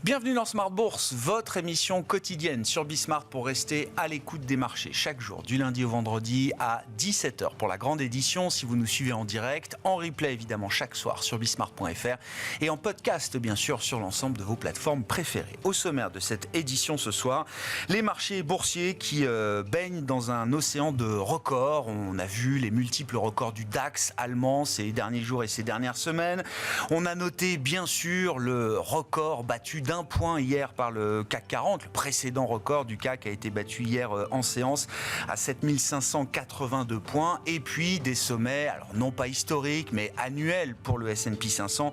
Bienvenue dans Smart Bourse, votre émission quotidienne sur Bismart pour rester à l'écoute des marchés chaque jour, du lundi au vendredi à 17h pour la grande édition. Si vous nous suivez en direct, en replay évidemment chaque soir sur bismart.fr et en podcast bien sûr sur l'ensemble de vos plateformes préférées. Au sommaire de cette édition ce soir, les marchés boursiers qui baignent dans un océan de records. On a vu les multiples records du DAX allemand ces derniers jours et ces dernières semaines. On a noté bien sûr le record battu d'un point hier par le CAC 40. Le précédent record du CAC a été battu hier en séance à 7582 points. Et puis des sommets, alors non pas historiques, mais annuels pour le S&P 500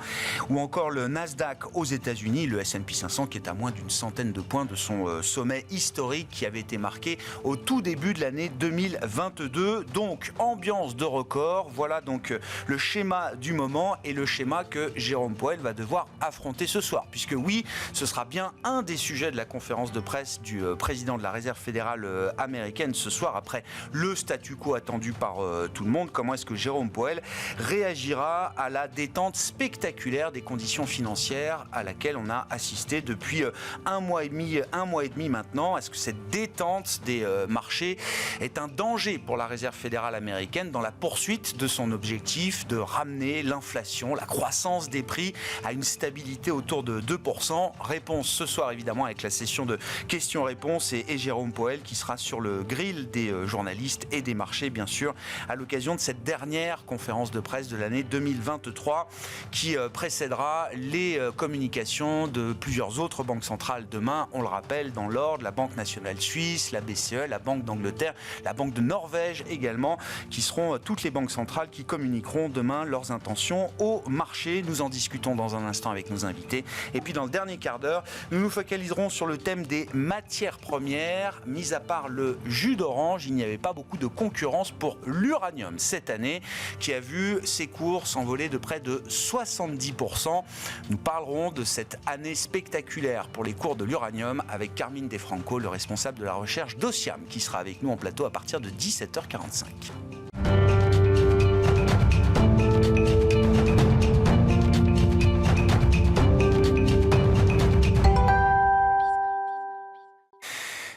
ou encore le Nasdaq aux États-Unis. Le S&P 500 qui est à moins d'une centaine de points de son sommet historique qui avait été marqué au tout début de l'année 2022. Donc, ambiance de record. Voilà donc le schéma du moment et le schéma que Jérôme Powell va devoir affronter ce soir. Puisque oui, ce sera bien un des sujets de la conférence de presse du président de la Réserve fédérale américaine ce soir, après le statu quo attendu par tout le monde. Comment est-ce que Jérôme Powell réagira à la détente spectaculaire des conditions financières à laquelle on a assisté depuis un mois et demi maintenant? Est-ce que cette détente des marchés est un danger pour la Réserve fédérale américaine dans la poursuite de son objectif de ramener l'inflation, la croissance des prix à une stabilité autour de 2%? Réponse ce soir évidemment avec la session de questions-réponses et Jérôme Powell qui sera sur le grill des journalistes et des marchés bien sûr à l'occasion de cette dernière conférence de presse de l'année 2023 qui précédera les communications de plusieurs autres banques centrales demain. On le rappelle dans l'ordre, la Banque nationale suisse, la BCE, la Banque d'Angleterre, la Banque de Norvège également, qui seront toutes les banques centrales qui communiqueront demain leurs intentions au marché. Nous en discutons dans un instant avec nos invités. Et puis dans le dernier quart d'heure, nous nous focaliserons sur le thème des matières premières. Mis à part le jus d'orange, il n'y avait pas beaucoup de concurrence pour l'uranium cette année, qui a vu ses cours s'envoler de près de 70%. Nous parlerons de cette année spectaculaire pour les cours de l'uranium avec Carmine Defranco, le responsable de la recherche d'Ociam, qui sera avec nous en plateau à partir de 17h45.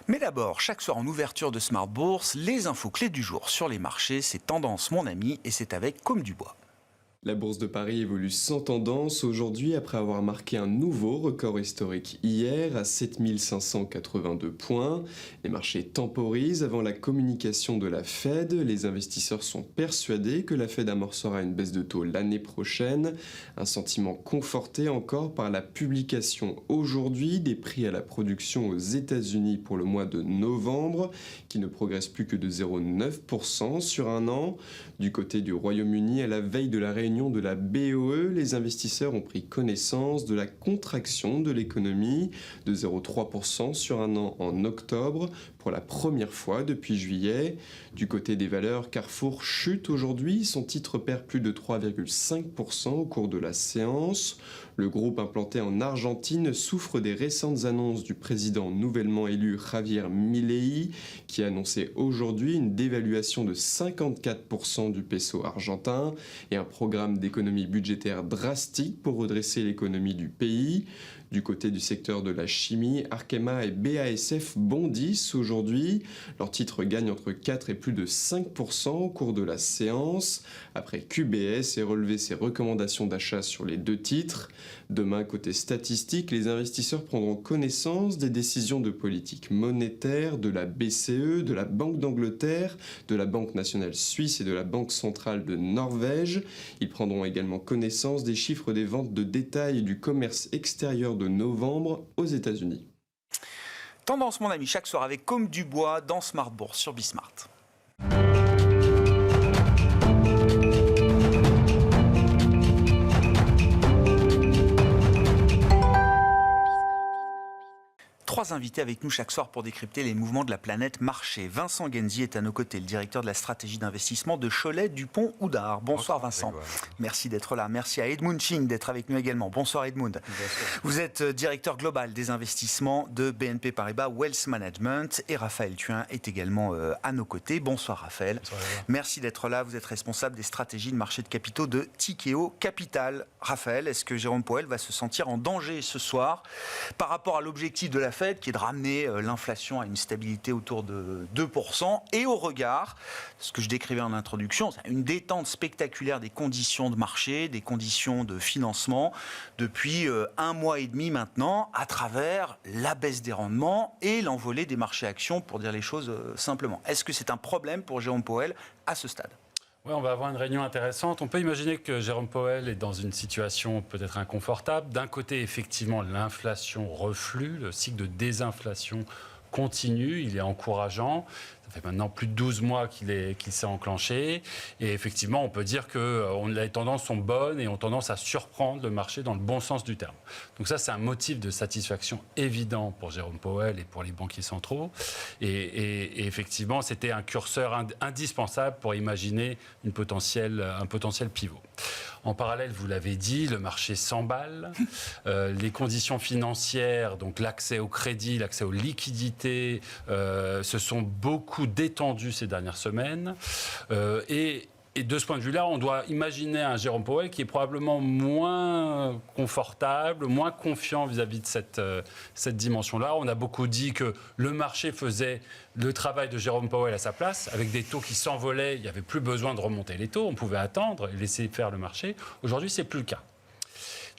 Mais d'abord, chaque soir en ouverture de Smart Bourse, les infos clés du jour sur les marchés, c'est Tendance mon ami et c'est avec Côme Dubois. La bourse de Paris évolue sans tendance aujourd'hui après avoir marqué un nouveau record historique hier à 7582 points. Les marchés temporisent avant la communication de la Fed. Les investisseurs sont persuadés que la Fed amorcera une baisse de taux l'année prochaine. Un sentiment conforté encore par la publication aujourd'hui des prix à la production aux États-Unis pour le mois de novembre, qui ne progressent plus que de 0,9% sur un an. Du côté du Royaume-Uni, à la veille de la réunion de la BOE, les investisseurs ont pris connaissance de la contraction de l'économie de 0,3% sur un an en octobre, pour la première fois depuis juillet. Du côté des valeurs, Carrefour chute aujourd'hui, son titre perd plus de 3,5% au cours de la séance. Le groupe implanté en Argentine souffre des récentes annonces du président nouvellement élu Javier Milei, qui a annoncé aujourd'hui une dévaluation de 54% du peso argentin et un programme d'économie budgétaire drastique pour redresser l'économie du pays. Du côté du secteur de la chimie, Arkema et BASF bondissent aujourd'hui. Leurs titres gagnent entre 4 et plus de 5% au cours de la séance, après qu'UBS ait relevé ses recommandations d'achat sur les deux titres. Demain, côté statistique, les investisseurs prendront connaissance des décisions de politique monétaire de la BCE, de la Banque d'Angleterre, de la Banque nationale suisse et de la Banque centrale de Norvège. Ils prendront également connaissance des chiffres des ventes de détail et du commerce extérieur de novembre aux États-Unis. Tendance mon ami chaque soir avec Côme Dubois dans Smart Bourse sur Bismart. 3 invités avec nous chaque soir pour décrypter les mouvements de la planète marché. Vincent Genzi est à nos côtés, le directeur de la stratégie d'investissement de Cholet Dupont Oudard. Bonsoir Vincent. Merci d'être là. Merci à Edmund Ching d'être avec nous également. Bonsoir Edmund. Bonsoir. Vous êtes directeur global des investissements de BNP Paribas Wealth Management et Raphaël Thuin est également à nos côtés. Bonsoir Raphaël. Bonsoir. Merci d'être là. Vous êtes responsable des stratégies de marché de capitaux de Tikehau Capital. Raphaël, est-ce que Jérôme Powell va se sentir en danger ce soir par rapport à l'objectif de la Fed qui est de ramener l'inflation à une stabilité autour de 2% et au regard, ce que je décrivais en introduction, une détente spectaculaire des conditions de marché, des conditions de financement depuis 1 mois et demi maintenant à travers la baisse des rendements et l'envolée des marchés actions pour dire les choses simplement. Est-ce que c'est un problème pour Jérôme Powell à ce stade ? Oui, on va avoir une réunion intéressante. On peut imaginer que Jérôme Powell est dans une situation peut-être inconfortable. D'un côté, effectivement, l'inflation reflue, le cycle de désinflation continue, il est encourageant. Ça fait maintenant plus de 12 mois qu'il s'est enclenché. Et effectivement, on peut dire que les tendances sont bonnes et ont tendance à surprendre le marché dans le bon sens du terme. Donc ça, c'est un motif de satisfaction évident pour Jérôme Powell et pour les banquiers centraux. Et effectivement, c'était un curseur indispensable pour imaginer un potentiel pivot. En parallèle, vous l'avez dit, le marché s'emballe. Les conditions financières, donc l'accès au crédit, l'accès aux liquidités, se sont beaucoup détendues ces dernières semaines. Et de ce point de vue-là, on doit imaginer un Jérôme Powell qui est probablement moins confortable, moins confiant vis-à-vis de cette dimension-là. On a beaucoup dit que le marché faisait le travail de Jérôme Powell à sa place, avec des taux qui s'envolaient. Il n'y avait plus besoin de remonter les taux. On pouvait attendre et laisser faire le marché. Aujourd'hui, ce n'est plus le cas.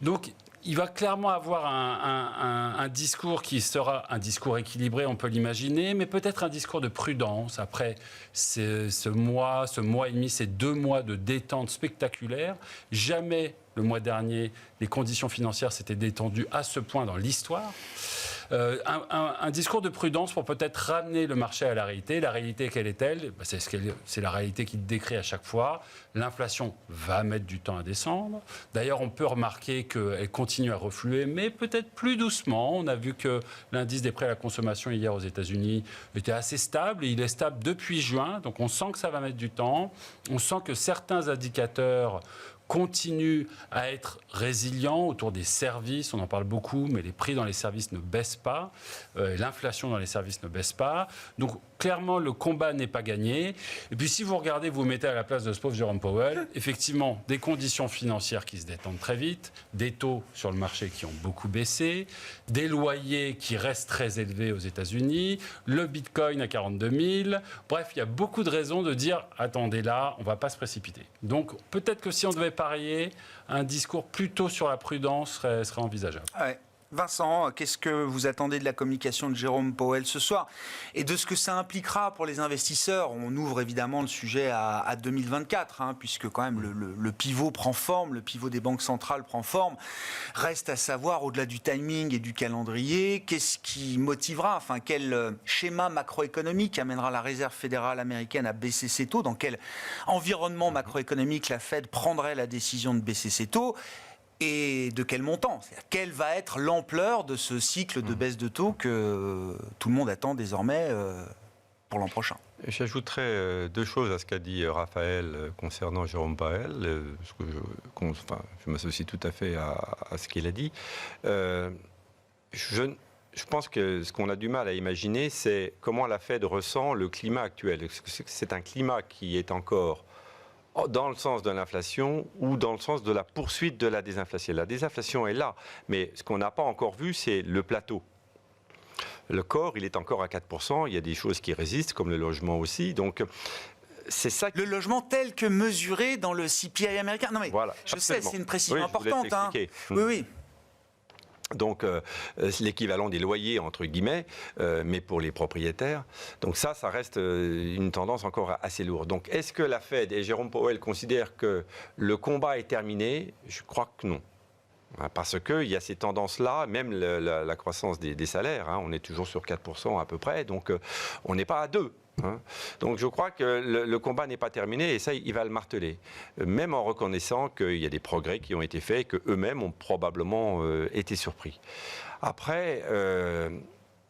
Donc, il va clairement avoir un discours qui sera un discours équilibré, on peut l'imaginer, mais peut-être un discours de prudence après ce mois et demi, ces 2 mois de détente spectaculaire. Jamais le mois dernier, les conditions financières s'étaient détendues à ce point dans l'histoire. Un discours de prudence pour peut-être ramener le marché à la réalité. La réalité, quelle est-elle ? C'est la réalité qu'il décrit à chaque fois. L'inflation va mettre du temps à descendre. D'ailleurs, on peut remarquer qu'elle continue à refluer, mais peut-être plus doucement. On a vu que l'indice des prix à la consommation hier aux États-Unis était assez stable. Et il est stable depuis juin, donc on sent que ça va mettre du temps. On sent que certains indicateurs continue à être résilient autour des services. On en parle beaucoup, mais les prix dans les services ne baissent pas. L'inflation dans les services ne baisse pas. Donc, clairement, le combat n'est pas gagné. Et puis, si vous regardez, vous mettez à la place de ce pauvre Jérôme Powell, effectivement, des conditions financières qui se détendent très vite, des taux sur le marché qui ont beaucoup baissé, des loyers qui restent très élevés aux États-Unis, le Bitcoin à 42 000. Bref, il y a beaucoup de raisons de dire, attendez là, on ne va pas se précipiter. Donc, peut-être que si on devait parier, un discours plutôt sur la prudence serait envisageable. Ouais. Vincent, qu'est-ce que vous attendez de la communication de Jérôme Powell ce soir et de ce que ça impliquera pour les investisseurs ? On ouvre évidemment le sujet à 2024, puisque quand même le pivot prend forme, le pivot des banques centrales prend forme. Reste à savoir, au-delà du timing et du calendrier, qu'est-ce qui motivera, quel schéma macroéconomique amènera la Réserve fédérale américaine à baisser ses taux ? Dans quel environnement macroéconomique la Fed prendrait la décision de baisser ses taux ? Et de quel montant ? C'est-à-dire, quelle va être l'ampleur de ce cycle de baisse de taux que tout le monde attend désormais pour l'an prochain ? J'ajouterais 2 choses à ce qu'a dit Raphaël concernant Jérôme Powell. Je m'associe tout à fait à ce qu'il a dit. Je pense que ce qu'on a du mal à imaginer, c'est comment la Fed ressent le climat actuel. C'est un climat qui est encore dans le sens de l'inflation ou dans le sens de la poursuite de la désinflation. La désinflation est là, mais ce qu'on n'a pas encore vu, c'est le plateau. Le corps, il est encore à 4%, il y a des choses qui résistent, comme le logement aussi, donc c'est ça. Le logement tel que mesuré dans le CPI américain. Non mais voilà, je sais, c'est une précision importante. Oui. Donc, l'équivalent des loyers, entre guillemets, mais pour les propriétaires. Donc ça reste une tendance encore assez lourde. Donc, est-ce que la Fed et Jérôme Powell considèrent que le combat est terminé ? Je crois que non. Parce qu'il y a ces tendances-là, même la croissance des salaires, on est toujours sur 4% à peu près, donc on n'est pas à 2%. Donc je crois que le combat n'est pas terminé et ça, il va le marteler. Même en reconnaissant qu'il y a des progrès qui ont été faits et qu'eux-mêmes ont probablement été surpris. Après,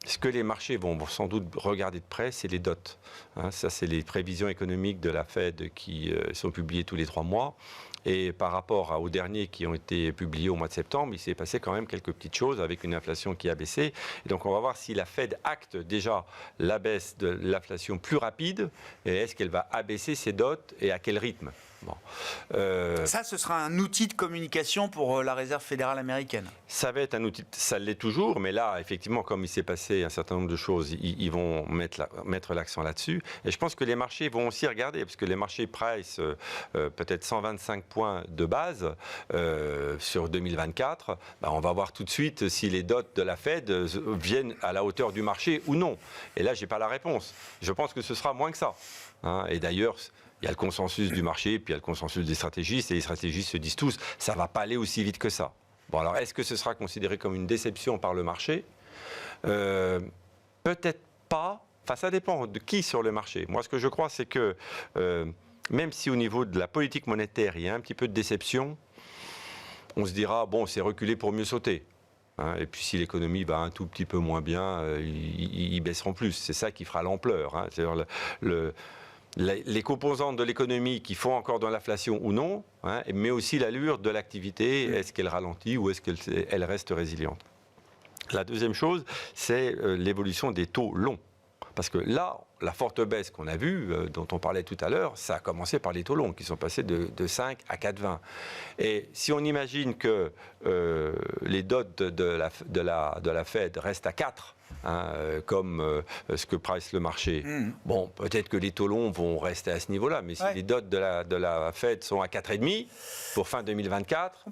Ce que les marchés vont sans doute regarder de près, c'est les dots. Ça, c'est les prévisions économiques de la Fed qui sont publiées tous les 3 mois. Et par rapport aux derniers qui ont été publiés au mois de septembre, il s'est passé quand même quelques petites choses avec une inflation qui a baissé. Et donc on va voir si la Fed acte déjà la baisse de l'inflation plus rapide et est-ce qu'elle va abaisser ses dots et à quel rythme. Bon. Ça, ce sera un outil de communication pour la Réserve fédérale américaine. Ça va être un outil, ça l'est toujours, mais là, effectivement, comme il s'est passé un certain nombre de choses, ils vont mettre l'accent là-dessus. Et je pense que les marchés vont aussi regarder, parce que les marchés price peut-être 125 points de base sur 2024. On va voir tout de suite si les dots de la Fed viennent à la hauteur du marché ou non. Et là, je n'ai pas la réponse. Je pense que ce sera moins que ça. Et d'ailleurs, il y a le consensus du marché, puis il y a le consensus des stratégistes, et les stratégistes se disent tous, ça ne va pas aller aussi vite que ça. Bon, alors, est-ce que ce sera considéré comme une déception par le marché ? Peut-être pas. Enfin, ça dépend de qui sur le marché. Moi, ce que je crois, c'est que même si au niveau de la politique monétaire, il y a un petit peu de déception, on se dira, bon, c'est reculer pour mieux sauter. Et puis si l'économie va un tout petit peu moins bien, ils baisseront plus. C'est ça qui fera l'ampleur. C'est-à-dire les composantes de l'économie qui font encore de l'inflation ou non, mais aussi l'allure de l'activité, est-ce qu'elle ralentit ou est-ce qu'elle reste résiliente. La deuxième chose, c'est l'évolution des taux longs. Parce que là, la forte baisse qu'on a vue, dont on parlait tout à l'heure, ça a commencé par les taux longs qui sont passés de 5 à 4,20. Et si on imagine que les dots de la Fed restent à 4, comme ce que price le marché, bon, peut-être que les taux longs vont rester à ce niveau-là, mais si les dots de la Fed sont à 4,5 pour fin 2024,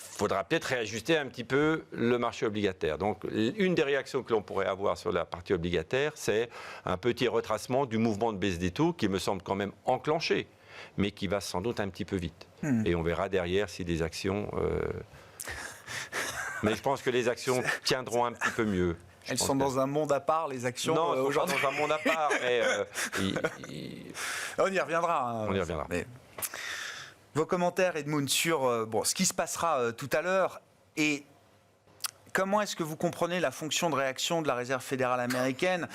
il faudra peut-être réajuster un petit peu le marché obligataire. Donc, une des réactions que l'on pourrait avoir sur la partie obligataire, c'est un petit retracement du mouvement de baisse des taux qui me semble quand même enclenché, mais qui va sans doute un petit peu vite. Et on verra derrière si des actions... Mais je pense que les actions tiendront un petit peu mieux. Elles sont dans un monde à part, les actions aujourd'hui. Non, dans un monde à part, mais... On y reviendra. On y reviendra. Mais... Vos commentaires, Edmund, sur ce qui se passera tout à l'heure et comment est-ce que vous comprenez la fonction de réaction de la Réserve fédérale américaine ?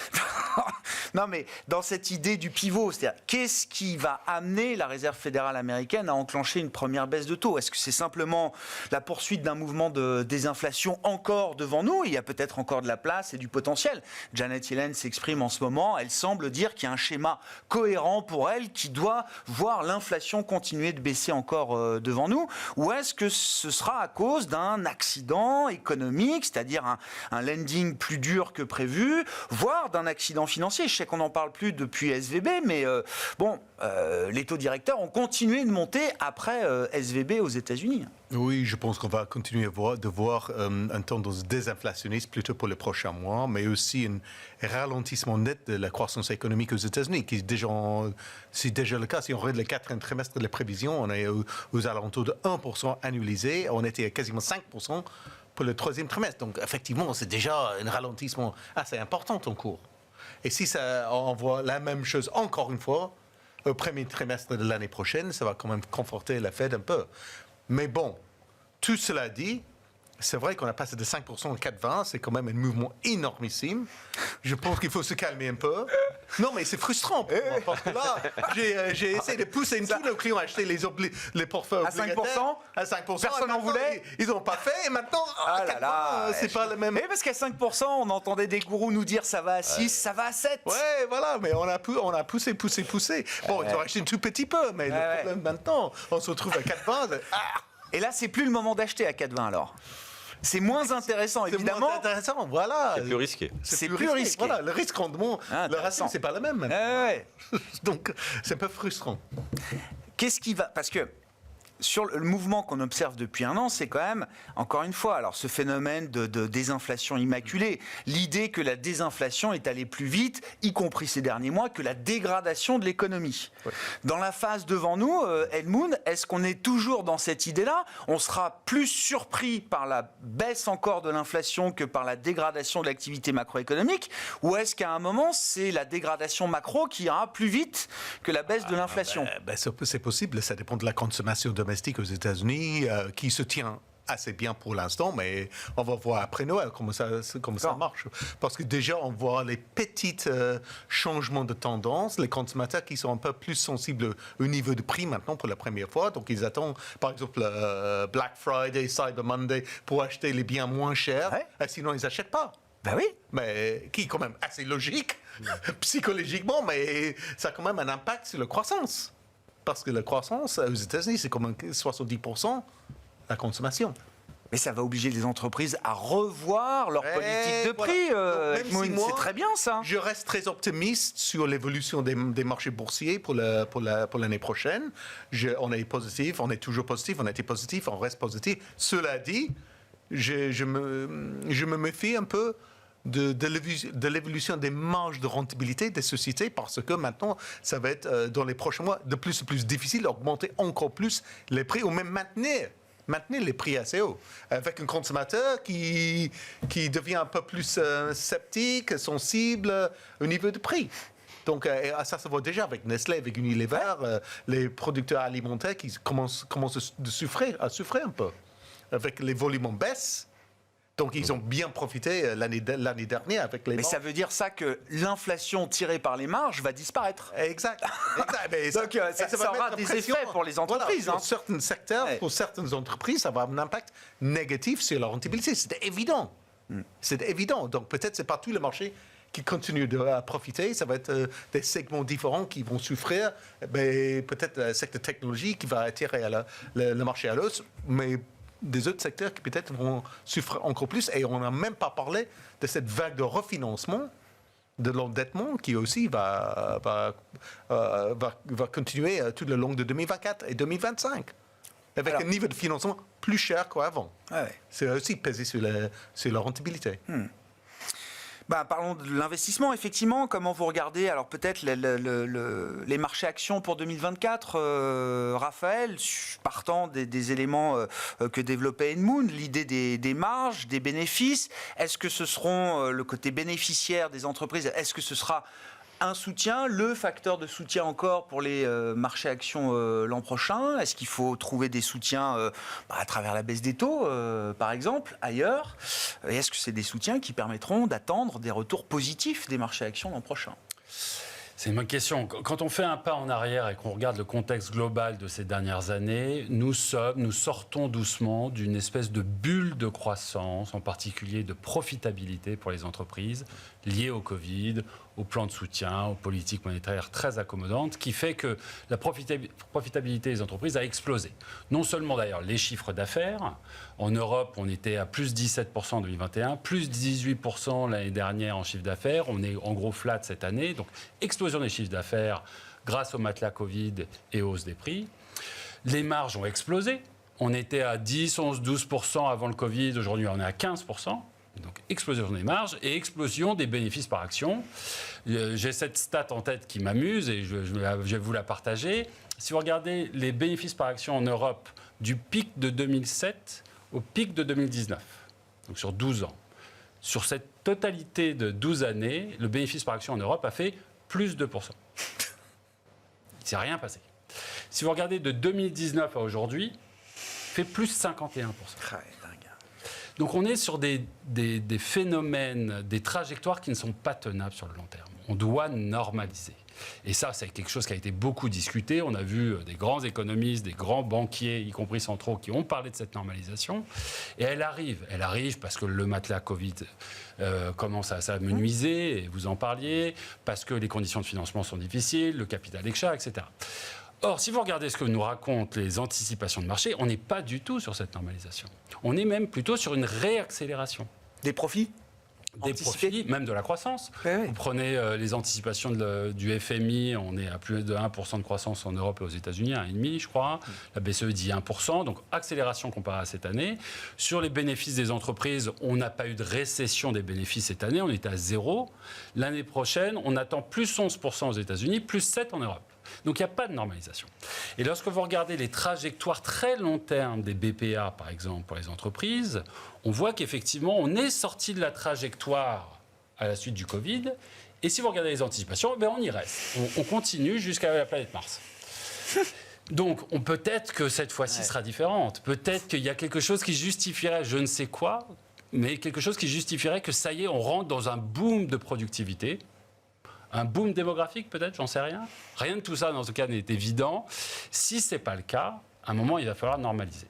Non, mais dans cette idée du pivot, c'est-à-dire qu'est-ce qui va amener la Réserve fédérale américaine à enclencher une première baisse de taux ? Est-ce que c'est simplement la poursuite d'un mouvement de désinflation encore devant nous ? Il y a peut-être encore de la place et du potentiel. Janet Yellen s'exprime en ce moment. Elle semble dire qu'il y a un schéma cohérent pour elle qui doit voir l'inflation continuer de baisser encore devant nous. Ou est-ce que ce sera à cause d'un accident économique, c'est-à-dire un lending plus dur que prévu, voire d'un accident financier ? Je sais qu'on n'en parle plus depuis SVB, mais les taux directeurs ont continué de monter après SVB aux États-Unis. Oui, je pense qu'on va continuer de voir un tendance désinflationniste plutôt pour les prochains mois, mais aussi un ralentissement net de la croissance économique aux États-Unis, qui c'est déjà le cas. Si on regarde le quatrième trimestre de la prévision, on est aux alentours de 1% annualisé, on était à quasiment 5% pour le troisième trimestre. Donc effectivement, c'est déjà un ralentissement assez important en cours. Et si on voit la même chose encore une fois, au premier trimestre de l'année prochaine, ça va quand même conforter la Fed un peu. Mais bon, tout cela dit, c'est vrai qu'on a passé de 5% à 4,20, c'est quand même un mouvement énormissime. Je pense qu'il faut se calmer un peu. Non, mais c'est frustrant pour moi, parce que là, j'ai essayé de pousser tous nos clients à acheter les portefeuilles obligataires. À 5%. Personne n'en voulait. Ils n'ont pas fait, et maintenant, c'est pas le même. Mais parce qu'à 5%, on entendait des gourous nous dire ça va à 6, ça va à 7. Ouais, voilà, mais on a poussé. Bon, ils ont acheté un tout petit peu, mais le problème maintenant, on se retrouve à 4,20. Et là, c'est plus le moment d'acheter à 4,20 alors. C'est moins intéressant, évidemment. C'est moins intéressant, voilà. C'est plus risqué. C'est plus risqué. Voilà, le risque rendement, le ratio, c'est pas le même. Donc, c'est un peu frustrant. Qu'est-ce qui va... Parce que sur le mouvement qu'on observe depuis un an, c'est quand même, encore une fois, alors ce phénomène de désinflation immaculée, l'idée que la désinflation est allée plus vite, y compris ces derniers mois, que la dégradation de l'économie. Ouais. Dans la phase devant nous, Edmund, est-ce qu'on est toujours dans cette idée-là ? On sera plus surpris par la baisse encore de l'inflation que par la dégradation de l'activité macroéconomique ? Ou est-ce qu'à un moment, c'est la dégradation macro qui ira plus vite que la baisse de l'inflation ? C'est possible, ça dépend de la consommation domestique aux États-Unis qui se tient assez bien pour l'instant, mais on va voir après Noël comment ça marche. Parce que déjà, on voit les petits changements de tendance, les consommateurs qui sont un peu plus sensibles au niveau de prix maintenant pour la première fois. Donc, ils attendent, par exemple, Black Friday, Cyber Monday pour acheter les biens moins chers. Ouais. Sinon, ils n'achètent pas. Ben oui. Mais qui est quand même assez logique, psychologiquement, mais ça a quand même un impact sur la croissance. Parce que la croissance aux États-Unis, c'est quand même 70% la consommation. Mais ça va obliger les entreprises à revoir leur politique de prix. C'est très bien ça. Je reste très optimiste sur l'évolution des marchés boursiers pour l'année prochaine. On est positif, on est toujours positif, on était positif, on reste positif. Cela dit, je me méfie un peu de l'évolution des marges de rentabilité des sociétés parce que maintenant, ça va être dans les prochains mois de plus en plus difficile d'augmenter encore plus les prix ou même maintenir les prix assez hauts. Avec un consommateur qui devient un peu plus sceptique, sensible au niveau du prix. Donc ça se voit déjà avec Nestlé, avec Unilever, les producteurs alimentaires qui commencent à souffrir un peu. Avec les volumes en baisse. Donc, ils ont bien profité l'année dernière avec les... Mais ça veut dire ça que l'inflation tirée par les marges va disparaître. Exact. Mais donc, ça aura des effets pour les entreprises. Voilà, pour certains secteurs, pour certaines entreprises, ça va avoir un impact négatif sur la rentabilité. C'est évident. C'est évident. Donc, peut-être c'est pas tout le marché qui continue à profiter. Ça va être des segments différents qui vont souffrir. Mais peut-être le secteur technologie qui va attirer le marché à l'os. Mais des autres secteurs qui peut-être vont souffrir encore plus. Et on n'a même pas parlé de cette vague de refinancement de l'endettement qui aussi va continuer tout le long de 2024 et 2025. Avec un niveau de financement plus cher qu'avant. C'est aussi pesé sur la rentabilité. Parlons de l'investissement, effectivement. Comment vous regardez, alors peut-être les marchés actions pour 2024, Raphaël, partant des éléments que développait Edmund, l'idée des marges, des bénéfices. Est-ce que ce seront le côté bénéficiaire des entreprises? Est-ce que ce sera un soutien, le facteur de soutien encore pour les marchés actions l'an prochain? Est-ce qu'il faut trouver des soutiens à travers la baisse des taux, par exemple, ailleurs? Et est-ce que c'est des soutiens qui permettront d'attendre des retours positifs des marchés actions l'an prochain? C'est une bonne question. Quand on fait un pas en arrière et qu'on regarde le contexte global de ces dernières années, nous sortons doucement d'une espèce de bulle de croissance, en particulier de profitabilité pour les entreprises, liées au Covid, au plan de soutien, aux politiques monétaires très accommodantes, qui fait que la profitabilité des entreprises a explosé. Non seulement d'ailleurs les chiffres d'affaires, en Europe on était à plus 17% en 2021, plus 18% l'année dernière en chiffre d'affaires, on est en gros flat cette année, donc explosion des chiffres d'affaires grâce au matelas Covid et hausse des prix. Les marges ont explosé, on était à 10, 11, 12% avant le Covid, aujourd'hui on est à 15%. Donc explosion des marges et explosion des bénéfices par action. J'ai cette stat en tête qui m'amuse et je vais vous la partager. Si vous regardez les bénéfices par action en Europe du pic de 2007 au pic de 2019, donc sur 12 ans, sur cette totalité de 12 années, le bénéfice par action en Europe a fait plus 2%. Il ne s'est rien passé. Si vous regardez de 2019 à aujourd'hui, fait plus 51%. Donc on est sur des phénomènes, des trajectoires qui ne sont pas tenables sur le long terme. On doit normaliser. Et ça, c'est quelque chose qui a été beaucoup discuté. On a vu des grands économistes, des grands banquiers, y compris centraux, qui ont parlé de cette normalisation. Et elle arrive. Elle arrive parce que le matelas Covid commence à s'amenuiser, et vous en parliez, parce que les conditions de financement sont difficiles, le capital d'achat, etc. Or, si vous regardez ce que nous racontent les anticipations de marché, on n'est pas du tout sur cette normalisation. On est même plutôt sur une réaccélération. Des profits? Des profits, même de la croissance. Oui. Vous prenez les anticipations du FMI, on est à plus de 1% de croissance en Europe et aux États-Unis, 1,5% je crois. La BCE dit 1%, donc accélération comparée à cette année. Sur les bénéfices des entreprises, on n'a pas eu de récession des bénéfices cette année, on était à 0. L'année prochaine, on attend plus 11% aux États-Unis, plus 7% en Europe. Donc il n'y a pas de normalisation. Et lorsque vous regardez les trajectoires très long terme des BPA, par exemple, pour les entreprises, on voit qu'effectivement, on est sorti de la trajectoire à la suite du Covid. Et si vous regardez les anticipations, on y reste. On continue jusqu'à la planète Mars. Donc, peut-être que cette fois-ci sera différente. Peut-être qu'il y a quelque chose qui justifierait je ne sais quoi, mais quelque chose qui justifierait que ça y est, on rentre dans un boom de productivité. Un boom démographique peut-être, j'en sais rien. Rien de tout ça, dans ce cas, n'est évident. Si ce n'est pas le cas, à un moment, il va falloir normaliser.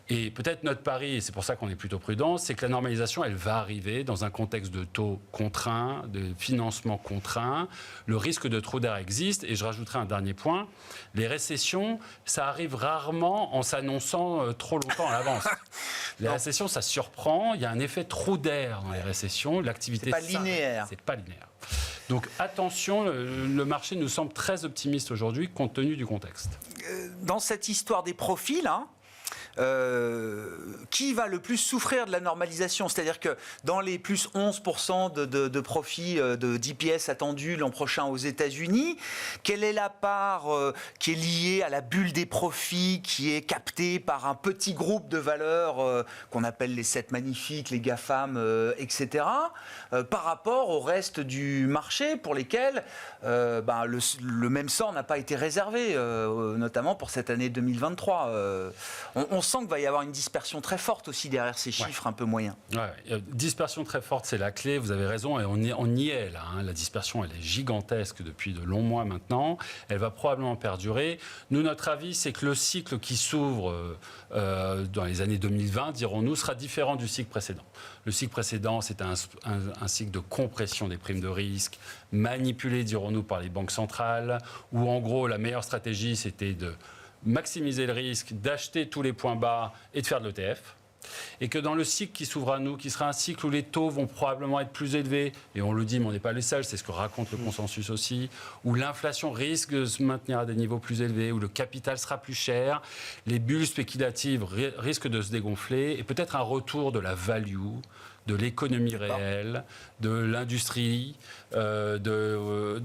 Et peut-être notre pari, et c'est pour ça qu'on est plutôt prudent, c'est que la normalisation, elle va arriver dans un contexte de taux contraints, de financement contraint. Le risque de trou d'air existe. Et je rajouterai un dernier point. Les récessions, ça arrive rarement en s'annonçant trop longtemps à l'avance. Les récessions, ça surprend. Il y a un effet trou d'air dans les récessions. L'activité, c'est pas linéaire. C'est pas linéaire. Donc attention, le marché nous semble très optimiste aujourd'hui compte tenu du contexte. Dans cette histoire des profils, qui va le plus souffrir de la normalisation? C'est-à-dire que dans les plus 11% de profits d'IPS attendus l'an prochain aux États-Unis, quelle est la part qui est liée à la bulle des profits, qui est captée par un petit groupe de valeurs qu'on appelle les 7 magnifiques, les GAFAM, etc., par rapport au reste du marché pour lesquels le même sort n'a pas été réservé, notamment pour cette année 2023. On sent qu'il va y avoir une dispersion très forte aussi derrière ces chiffres un peu moyens. Ouais, dispersion très forte, c'est la clé, vous avez raison, et on y est là. La dispersion, elle est gigantesque depuis de longs mois maintenant. Elle va probablement perdurer. Nous, notre avis, c'est que le cycle qui s'ouvre dans les années 2020, dirons-nous, sera différent du cycle précédent. Le cycle précédent, c'était un cycle de compression des primes de risque, manipulé, dirons-nous, par les banques centrales, où en gros, la meilleure stratégie, c'était de maximiser le risque, d'acheter tous les points bas et de faire de l'ETF. Et que dans le cycle qui s'ouvre à nous, qui sera un cycle où les taux vont probablement être plus élevés, et on le dit, mais on n'est pas les seuls, c'est ce que raconte le consensus aussi, où l'inflation risque de se maintenir à des niveaux plus élevés, où le capital sera plus cher, les bulles spéculatives risquent de se dégonfler, et peut-être un retour de la value, de l'économie réelle, de l'industrie, de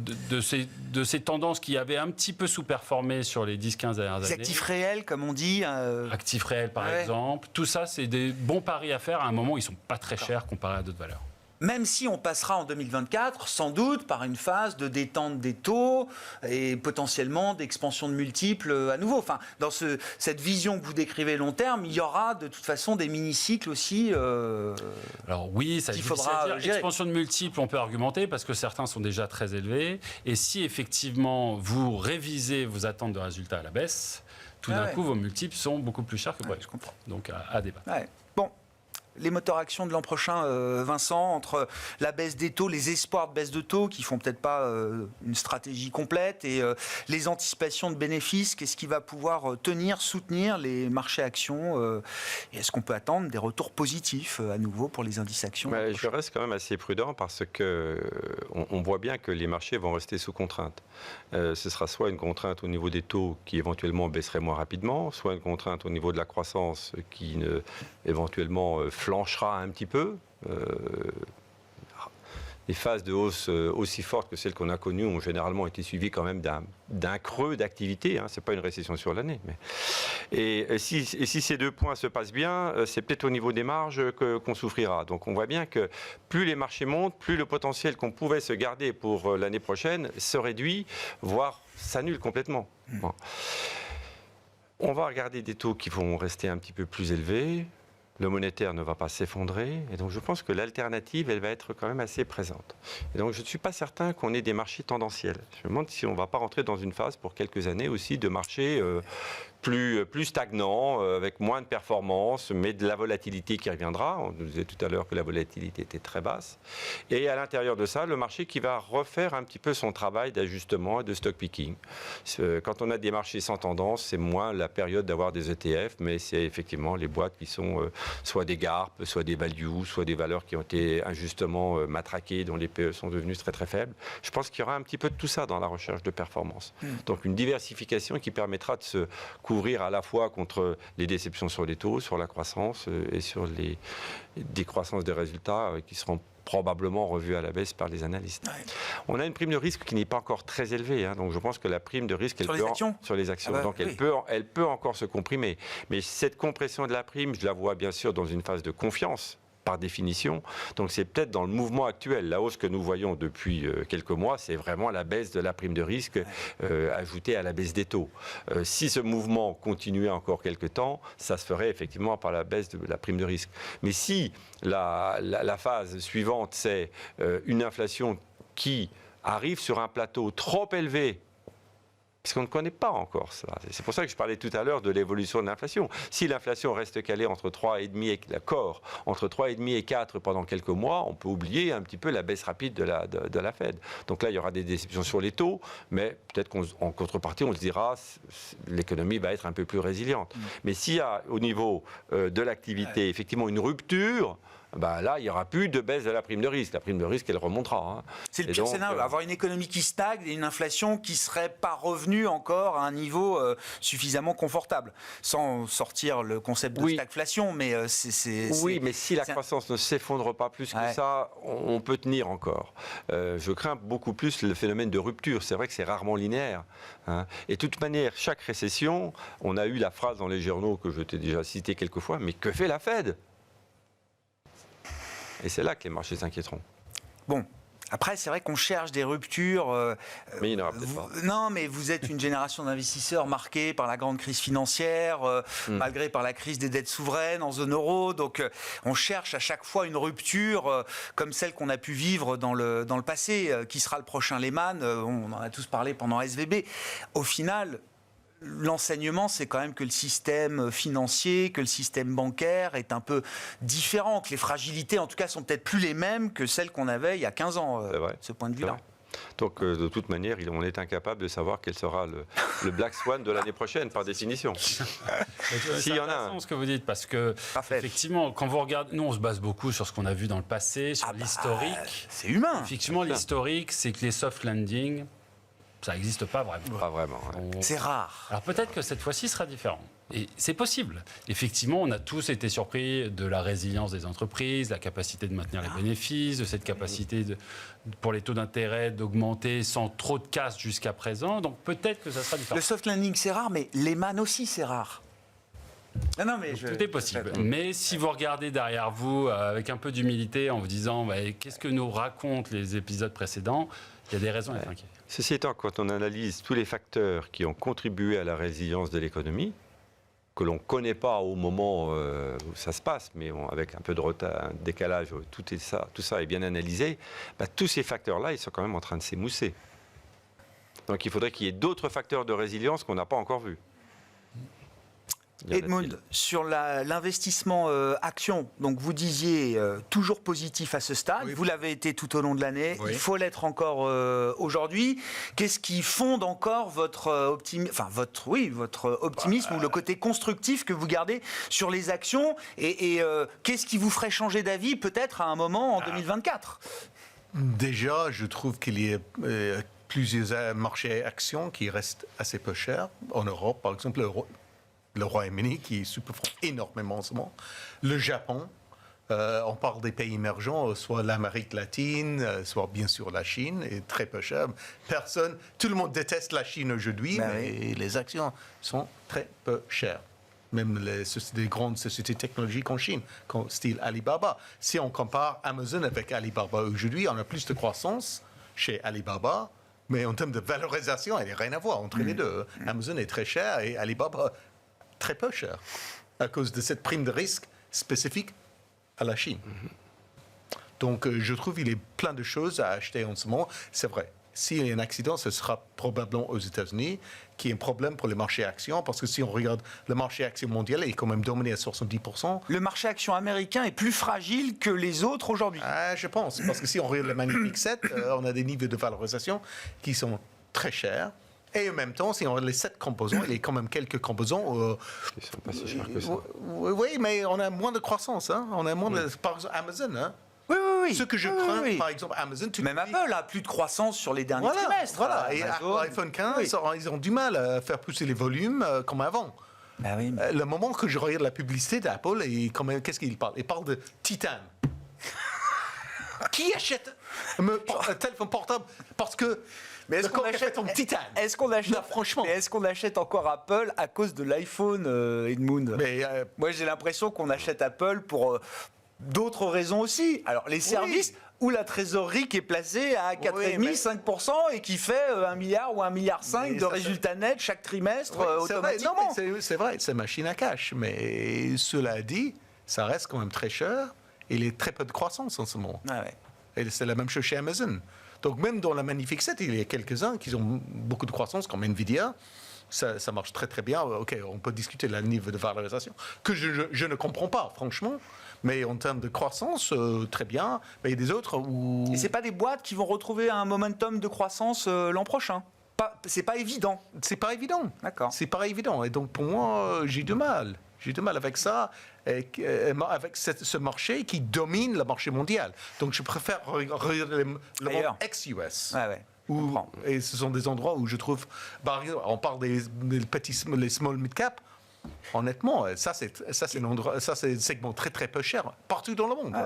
ces tendances qui avaient un petit peu sous-performé sur les 10-15 dernières années. Les actifs réels, comme on dit. Actifs réels, par exemple. Tout ça, c'est des bons paris à faire à un moment où ils ne sont pas très chers comparés à d'autres valeurs. Même si on passera en 2024, sans doute, par une phase de détente des taux et potentiellement d'expansion de multiples à nouveau. Enfin, dans cette vision que vous décrivez long terme, il y aura de toute façon des mini-cycles aussi. Alors oui, ça il faudra gérer. Expansion de multiples, on peut argumenter parce que certains sont déjà très élevés. Et si effectivement vous révisez vos attentes de résultats à la baisse, tout d'un coup vos multiples sont beaucoup plus chers que prévu. Je comprends. Donc à débattre. Bon. Les moteurs actions de l'an prochain, Vincent, entre la baisse des taux, les espoirs de baisse de taux qui font peut-être pas une stratégie complète et les anticipations de bénéfices, qu'est-ce qui va pouvoir soutenir les marchés actions et est-ce qu'on peut attendre des retours positifs à nouveau pour les indices actions? Je reste quand même assez prudent parce que on voit bien que les marchés vont rester sous contrainte. Ce sera soit une contrainte au niveau des taux qui éventuellement baisserait moins rapidement, soit une contrainte au niveau de la croissance qui éventuellement flanchera un petit peu. Les phases de hausse aussi fortes que celles qu'on a connues ont généralement été suivies quand même d'un creux d'activité. Ce n'est pas une récession sur l'année. Et si ces deux points se passent bien, c'est peut-être au niveau des marges qu'on souffrira. Donc on voit bien que plus les marchés montent, plus le potentiel qu'on pouvait se garder pour l'année prochaine se réduit, voire s'annule complètement. Bon. On va regarder des taux qui vont rester un petit peu plus élevés. Le monétaire ne va pas s'effondrer. Et donc, je pense que l'alternative, elle va être quand même assez présente. Et donc, je ne suis pas certain qu'on ait des marchés tendanciels. Je me demande si on ne va pas rentrer dans une phase pour quelques années aussi de marchés plus stagnants, avec moins de performance, mais de la volatilité qui reviendra. On nous disait tout à l'heure que la volatilité était très basse. Et à l'intérieur de ça, le marché qui va refaire un petit peu son travail d'ajustement et de stock picking. Quand on a des marchés sans tendance, c'est moins la période d'avoir des ETF, mais c'est effectivement les boîtes qui sont soit des GARP, soit des value, soit des valeurs qui ont été injustement matraquées, dont les PE sont devenus très très faibles. Je pense qu'il y aura un petit peu de tout ça dans la recherche de performance. Donc une diversification qui permettra de se couvrir à la fois contre les déceptions sur les taux, sur la croissance et sur les décroissances des résultats qui seront probablement revues à la baisse par les analystes. On a une prime de risque qui n'est pas encore très élevée, donc je pense que la prime de risque sur les actions, donc elle peut encore se comprimer. Mais cette compression de la prime, je la vois bien sûr dans une phase de confiance par définition. Donc c'est peut-être dans le mouvement actuel. La hausse que nous voyons depuis quelques mois, c'est vraiment la baisse de la prime de risque ajoutée à la baisse des taux. Si ce mouvement continuait encore quelques temps, ça se ferait effectivement par la baisse de la prime de risque. Mais si la phase suivante, c'est une inflation qui arrive sur un plateau trop élevé, puisqu'on ne connaît pas encore ça. C'est pour ça que je parlais tout à l'heure de l'évolution de l'inflation. Si l'inflation reste calée entre 3,5 et l'accord, entre 3,5 et 4 pendant quelques mois, on peut oublier un petit peu la baisse rapide de la Fed. Donc là, il y aura des déceptions sur les taux, mais peut-être qu'en contrepartie, on se dira l'économie va être un peu plus résiliente. Mais s'il y a au niveau de l'activité effectivement une rupture, là, il n'y aura plus de baisse de la prime de risque. La prime de risque, elle remontera. Hein. C'est le pire scénario, avoir une économie qui stagne et une inflation qui ne serait pas revenue encore à un niveau suffisamment confortable. Sans sortir le concept de stagflation, mais Oui, mais si la croissance ne s'effondre pas plus que ça, on peut tenir encore. Je crains beaucoup plus le phénomène de rupture. C'est vrai que c'est rarement linéaire. Hein. Et de toute manière, chaque récession, on a eu la phrase dans les journaux que je t'ai déjà citée quelques fois, mais que fait la Fed ? Et c'est là que les marchés s'inquiéteront. Bon. Après, c'est vrai qu'on cherche des ruptures. Mais il n'y en aura peut-être pas. Non, mais vous êtes une génération d'investisseurs marquée par la grande crise financière, malgré par la crise des dettes souveraines en zone euro. Donc, on cherche à chaque fois une rupture comme celle qu'on a pu vivre dans le passé. Qui sera le prochain Lehman ? On en a tous parlé pendant SVB. Au final, l'enseignement, c'est quand même que le système financier, que le système bancaire est un peu différent, que les fragilités, en tout cas, sont peut-être plus les mêmes que celles qu'on avait il y a 15 ans, de ce point de vue-là. Donc, de toute manière, on est incapable de savoir quel sera le Black Swan de l'année prochaine, par définition. S'il y en a un. Ce que vous dites, parce que, effectivement, quand vous regardez, nous, on se base beaucoup sur ce qu'on a vu dans le passé, sur l'historique. C'est humain. Effectivement, l'historique, c'est que les soft landing, ça n'existe pas vraiment. Pas vraiment. C'est rare. Alors peut-être que cette fois-ci sera différent. Et c'est possible. Effectivement, on a tous été surpris de la résilience des entreprises, la capacité de maintenir les bénéfices, de cette capacité pour les taux d'intérêt d'augmenter sans trop de casse jusqu'à présent. Donc peut-être que ça sera différent. Le soft landing, c'est rare, mais Lehman aussi, c'est rare. Non, mais tout est possible. Mais si vous regardez derrière vous avec un peu d'humilité en vous disant qu'est-ce que nous racontent les épisodes précédents, il y a des raisons d'être inquiet. Ceci étant, quand on analyse tous les facteurs qui ont contribué à la résilience de l'économie, que l'on ne connaît pas au moment où ça se passe, mais avec un peu de retard, un décalage, tout ça est bien analysé, tous ces facteurs-là, ils sont quand même en train de s'émousser. Donc il faudrait qu'il y ait d'autres facteurs de résilience qu'on n'a pas encore vus. Edmund, sur l'investissement action, donc vous disiez toujours positif à ce stade, vous l'avez été tout au long de l'année, il faut l'être encore aujourd'hui. Qu'est-ce qui fonde encore votre optimisme ou le côté constructif que vous gardez sur les actions et qu'est-ce qui vous ferait changer d'avis peut-être à un moment en 2024 ? Déjà, je trouve qu'il y a plusieurs marchés actions qui restent assez peu chers. En Europe, par exemple, le Royaume-Uni qui souffre énormément en ce moment, le Japon, on parle des pays émergents, soit l'Amérique latine, soit bien sûr la Chine, est très peu cher. Tout le monde déteste la Chine aujourd'hui, mais les actions sont très peu chères. Même les grandes sociétés technologiques en Chine, style Alibaba. Si on compare Amazon avec Alibaba aujourd'hui, on a plus de croissance chez Alibaba, mais en termes de valorisation, il n'y a rien à voir entre les deux. Amazon est très cher et Alibaba très peu cher, à cause de cette prime de risque spécifique à la Chine. Donc, je trouve qu'il y a plein de choses à acheter en ce moment. C'est vrai, s'il y a un accident, ce sera probablement aux États-Unis, qui est un problème pour les marchés actions, parce que si on regarde le marché actions mondial, il est quand même dominé à 70%. Le marché actions américain est plus fragile que les autres aujourd'hui. Je pense, parce que si on regarde le Magnifique 7, on a des niveaux de valorisation qui sont très chers. Et en même temps, si on a les 7 composants, il y a quand même quelques composants. Ils ne sont pas si chers que ça. Oui, mais on a moins de croissance. Hein. On a moins de. Par exemple, Amazon. Hein. Oui. Ce que je crains, par exemple, Amazon. Même Apple a plus de croissance sur les derniers trimestres. Voilà. Et iPhone 15, ils ont du mal à faire pousser les volumes comme avant. Le moment que je regarde la publicité d'Apple, qu'est-ce qu'il parle ? Il parle de titane. Qui achète un téléphone portable parce que. Mais est-ce qu'on achète en titane ? Est-ce qu'on achète, non, franchement. Est-ce qu'on achète encore Apple à cause de l'iPhone, Edmund ? Moi, j'ai l'impression qu'on achète Apple pour d'autres raisons aussi. Alors, les services ou la trésorerie qui est placée à 4,5-5% et qui fait 1 milliard ou 1,5 milliard de résultats nets chaque trimestre automatiquement. C'est vrai, c'est machine à cash. Mais cela dit, ça reste quand même très cher. Il y a très peu de croissance en ce moment. Ah ouais. Et c'est la même chose chez Amazon. Donc même dans la Magnifique 7, il y a quelques-uns qui ont beaucoup de croissance, comme Nvidia. Ça marche très très bien. OK, on peut discuter de la niveau de valorisation, que je ne comprends pas, franchement. Mais en termes de croissance, très bien. Mais il y a des autres où... Et ce n'est pas des boîtes qui vont retrouver un momentum de croissance l'an prochain. C'est pas évident. C'est pas évident. D'accord. C'est pas évident. Et donc pour moi, j'ai du mal. J'ai du mal avec ça, avec ce marché qui domine le marché mondial. Donc je préfère regarder le monde ex-US. Et ce sont des endroits où je trouve, par exemple, on parle des les small mid-cap. Honnêtement, ça c'est un segment très très peu cher partout dans le monde.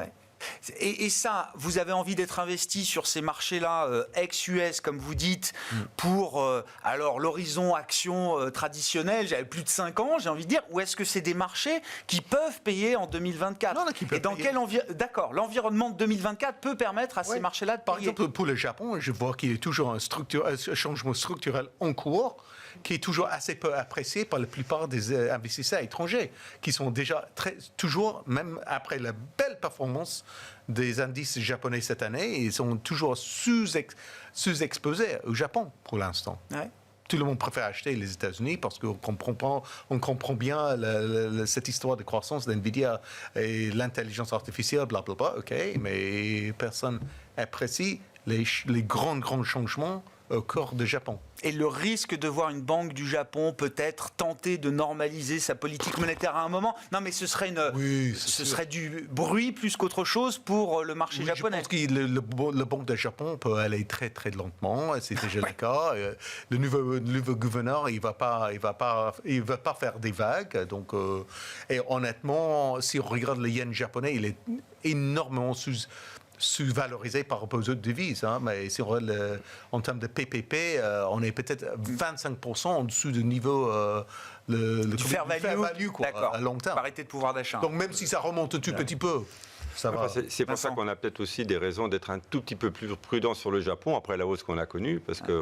Et ça, vous avez envie d'être investi sur ces marchés-là, ex-US, comme vous dites, pour alors l'horizon action traditionnel, j'avais plus de 5 ans, j'ai envie de dire, ou est-ce que c'est des marchés qui peuvent payer en 2024 ? Non, qui peuvent payer. D'accord, l'environnement de 2024 peut permettre à ces marchés-là de payer. Par exemple, pour le Japon, je vois qu'il y a toujours un changement structurel en cours qui est toujours assez peu apprécié par la plupart des investisseurs étrangers, qui sont déjà toujours, même après la belle performance des indices japonais cette année, ils sont toujours sous-exposés au Japon pour l'instant. Ouais. Tout le monde préfère acheter les États-Unis parce qu'on comprend bien cette histoire de croissance d'NVIDIA et l'intelligence artificielle, blablabla, OK, mais personne apprécie les grands changements au cœur du Japon. Et le risque de voir une banque du Japon peut-être tenter de normaliser sa politique monétaire à un moment. Non, mais ce serait serait du bruit plus qu'autre chose pour le marché japonais. Je pense que le banque du Japon peut aller très très lentement. C'est déjà le cas. Le nouveau gouverneur, il va pas faire des vagues. Donc, et honnêtement, si on regarde le yen japonais, il est énormément sous-valorisé par rapport aux autres devises. Mais si on regarde en termes de PPP, on est peut-être 25% en dessous du niveau du fair value quoi, à long terme. Parité de pouvoir d'achat. Donc même si ça remonte un tout petit peu, ça va. C'est pour ça qu'on a peut-être aussi des raisons d'être un tout petit peu plus prudent sur le Japon après la hausse qu'on a connue, parce que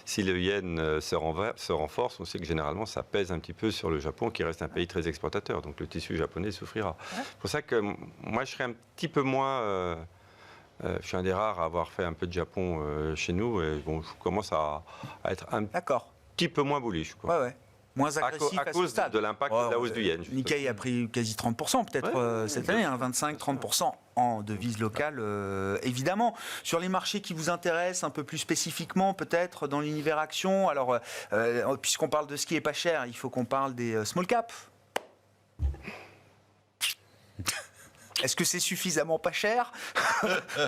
si le yen se renforce, on sait que généralement ça pèse un petit peu sur le Japon, qui reste un pays très exportateur. Donc le tissu japonais souffrira. C'est pour ça que moi je serais un petit peu moins... je suis un des rares à avoir fait un peu de Japon chez nous, et bon, je commence à être un petit peu moins bullish, quoi. Moins agressif à cause de l'impact de la hausse du yen. Nikkei a pris quasi 30% peut-être cette année, 25-30% en devise locale, évidemment. Sur les marchés qui vous intéressent un peu plus spécifiquement, peut-être dans l'univers action, alors puisqu'on parle de ce qui est pas cher, il faut qu'on parle des small caps. Est-ce que c'est suffisamment pas cher ?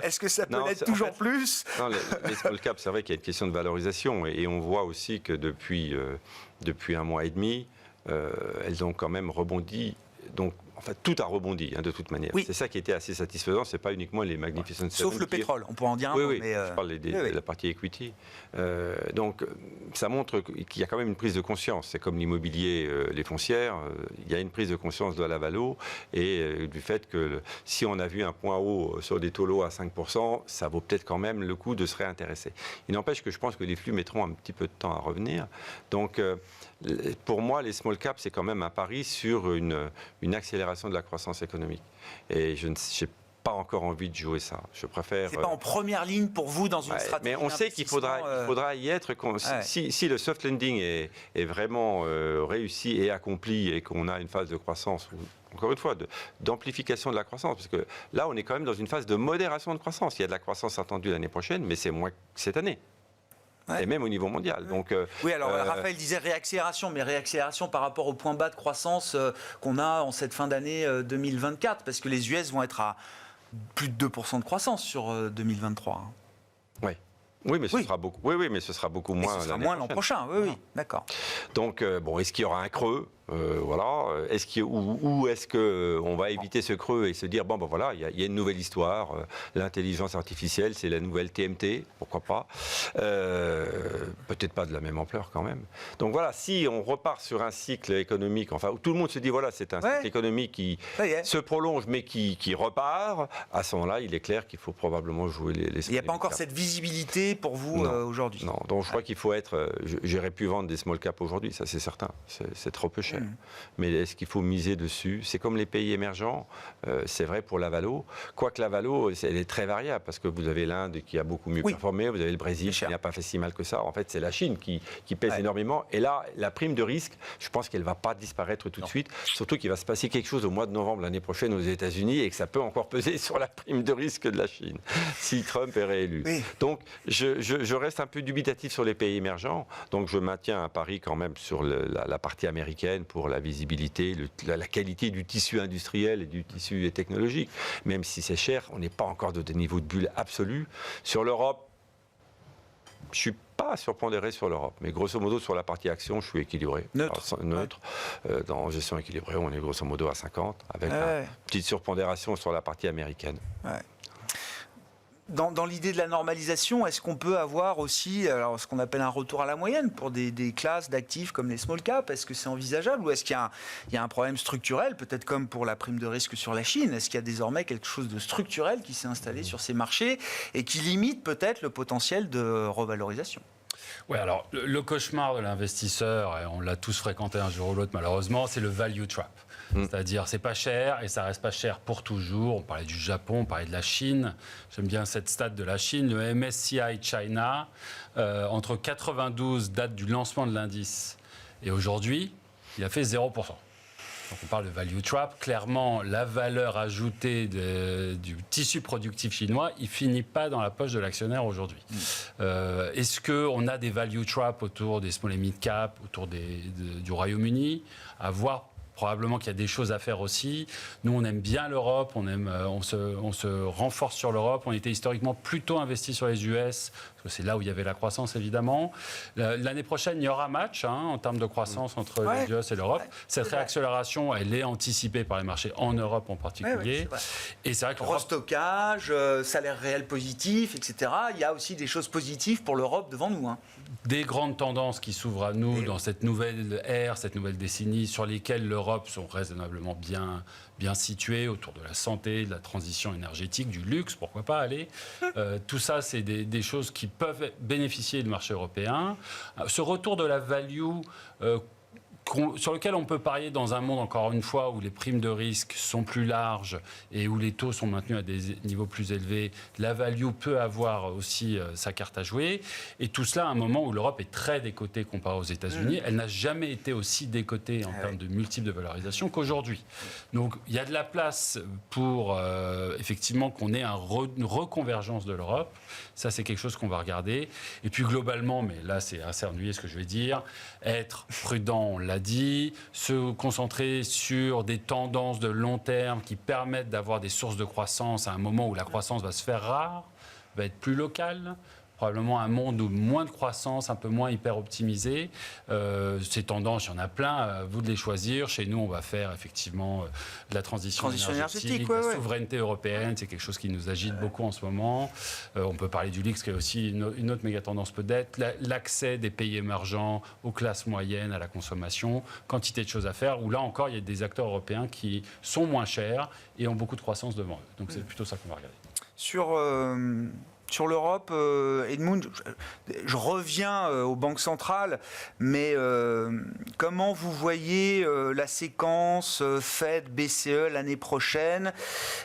Est-ce que ça peut l'être toujours plus ? Non, les small caps, c'est vrai qu'il y a une question de valorisation. Et on voit aussi que depuis 1 mois et demi, elles ont quand même rebondi. Donc, enfin, tout a rebondi, de toute manière. Oui. C'est ça qui était assez satisfaisant. C'est pas uniquement les Magnificent Seven. Sauf le pétrole, on pourrait en dire un mot. Mais je parle de la partie equity. Donc, ça montre qu'il y a quand même une prise de conscience. C'est comme l'immobilier, les foncières. Il y a une prise de conscience de la valo et du fait que si on a vu un point haut sur des taux lots à 5%, ça vaut peut-être quand même le coup de se réintéresser. Il n'empêche que je pense que les flux mettront un petit peu de temps à revenir. Donc, pour moi, les small caps, c'est quand même un pari sur une accélération de la croissance économique. Et je n'ai pas encore envie de jouer ça. Je préfère... C'est pas en première ligne pour vous dans une stratégie. Mais on sait qu'il faudra y être. Si le soft landing est vraiment réussi et accompli et qu'on a une phase de croissance, encore une fois, d'amplification de la croissance, parce que là, on est quand même dans une phase de modération de croissance. Il y a de la croissance attendue l'année prochaine, mais c'est moins que cette année. Et même au niveau mondial. Donc, oui, alors Raphaël disait réaccélération, mais réaccélération par rapport au point bas de croissance qu'on a en cette fin d'année 2024, parce que les US vont être à plus de 2% de croissance sur 2023. Oui, mais ce sera beaucoup. Oui, mais ce sera beaucoup moins. Ce sera moins l'an prochain. Oui, d'accord. Donc, est-ce qu'il y aura un creux ? voilà. Ou est-ce qu'on va éviter ce creux et se dire, bon, ben voilà, il y a une nouvelle histoire, l'intelligence artificielle, c'est la nouvelle TMT, pourquoi pas. Peut-être pas de la même ampleur quand même. Donc voilà, si on repart sur un cycle économique, enfin, où tout le monde se dit, voilà, c'est un cycle économique qui se prolonge, mais qui repart, à ce moment-là, il est clair qu'il faut probablement jouer les il n'y a pas encore cette visibilité pour vous aujourd'hui. Non, donc je crois qu'il faut être... J'aurais pu vendre des small caps aujourd'hui, ça c'est certain. C'est trop peu cher. Mais est-ce qu'il faut miser dessus? C'est comme les pays émergents, c'est vrai pour la valo. Quoique la valo, elle est très variable, parce que vous avez l'Inde qui a beaucoup mieux performé, vous avez le Brésil qui n'a pas fait si mal que ça. En fait, c'est la Chine qui pèse énormément. Et là, la prime de risque, je pense qu'elle ne va pas disparaître tout de suite. Surtout qu'il va se passer quelque chose au mois de novembre l'année prochaine aux États-Unis et que ça peut encore peser sur la prime de risque de la Chine, si Trump est réélu. Donc, je reste un peu dubitatif sur les pays émergents. Donc, je maintiens un pari quand même sur la partie américaine pour la visibilité, la qualité du tissu industriel et du tissu technologique. Même si c'est cher, on n'est pas encore de des niveaux de bulle absolus. Sur l'Europe, je ne suis pas surpondéré sur l'Europe, mais grosso modo sur la partie action, je suis équilibré. Neutre. Dans gestion équilibrée, on est grosso modo à 50, avec une petite surpondération sur la partie américaine. Dans l'idée de la normalisation, est-ce qu'on peut avoir aussi ce qu'on appelle un retour à la moyenne pour des classes d'actifs comme les small caps? Est-ce que c'est envisageable ou est-ce qu'il y a un problème structurel, peut-être comme pour la prime de risque sur la Chine? Est-ce qu'il y a désormais quelque chose de structurel qui s'est installé sur ces marchés et qui limite peut-être le potentiel de revalorisation? Oui, alors le cauchemar de l'investisseur, et on l'a tous fréquenté un jour ou l'autre malheureusement, c'est le value trap. C'est-à-dire, c'est pas cher et ça reste pas cher pour toujours. On parlait du Japon, on parlait de la Chine. J'aime bien cette stat de la Chine. Le MSCI China, entre 92, date du lancement de l'indice, et aujourd'hui, il a fait 0%. Donc on parle de value trap. Clairement, la valeur ajoutée du tissu productif chinois, il finit pas dans la poche de l'actionnaire aujourd'hui. Est-ce qu'on a des value traps autour des small et mid cap, autour du Royaume-Uni? À voir. Probablement qu'il y a des choses à faire aussi. Nous, on aime bien l'Europe, on se renforce sur l'Europe. On était historiquement plutôt investi sur les US, parce que c'est là où il y avait la croissance, évidemment. L'année prochaine, il y aura match en termes de croissance entre les US et l'Europe. Cette réaccélération, elle est anticipée par les marchés en Europe en particulier. Et c'est vrai que restockage, salaire réel positif, etc. Il y a aussi des choses positives pour l'Europe devant nous. Des grandes tendances qui s'ouvrent à nous dans cette nouvelle ère, cette nouvelle décennie, sur lesquelles l'Europe sont raisonnablement bien situées, autour de la santé, de la transition énergétique, du luxe, pourquoi pas aller. Tout ça, c'est des choses qui peuvent bénéficier du marché européen. Ce retour de la value sur lequel on peut parier dans un monde, encore une fois, où les primes de risque sont plus larges et où les taux sont maintenus à des niveaux plus élevés, la value peut avoir aussi sa carte à jouer. Et tout cela à un moment où l'Europe est très décotée comparée aux États-Unis. Elle n'a jamais été aussi décotée en termes de multiples de valorisation qu'aujourd'hui. Donc il y a de la place pour effectivement qu'on ait une reconvergence de l'Europe. Ça, c'est quelque chose qu'on va regarder. Et puis globalement, mais là c'est assez ennuyé ce que je vais dire, être prudent, on l'a dit, se concentrer sur des tendances de long terme qui permettent d'avoir des sources de croissance à un moment où la croissance va se faire rare, va être plus locale. Probablement un monde où moins de croissance, un peu moins hyper optimisé. Ces tendances, il y en a plein, à vous de les choisir. Chez nous, on va faire effectivement de la transition énergétique, la souveraineté européenne, c'est quelque chose qui nous agite beaucoup en ce moment. On peut parler du luxe, qui est aussi une autre méga tendance peut-être. L'accès des pays émergents aux classes moyennes, à la consommation, quantité de choses à faire, où là encore, il y a des acteurs européens qui sont moins chers et ont beaucoup de croissance devant eux. Donc c'est plutôt ça qu'on va regarder. Sur l'Europe, Edmund, je reviens aux banques centrales, mais comment vous voyez la séquence Fed, BCE l'année prochaine?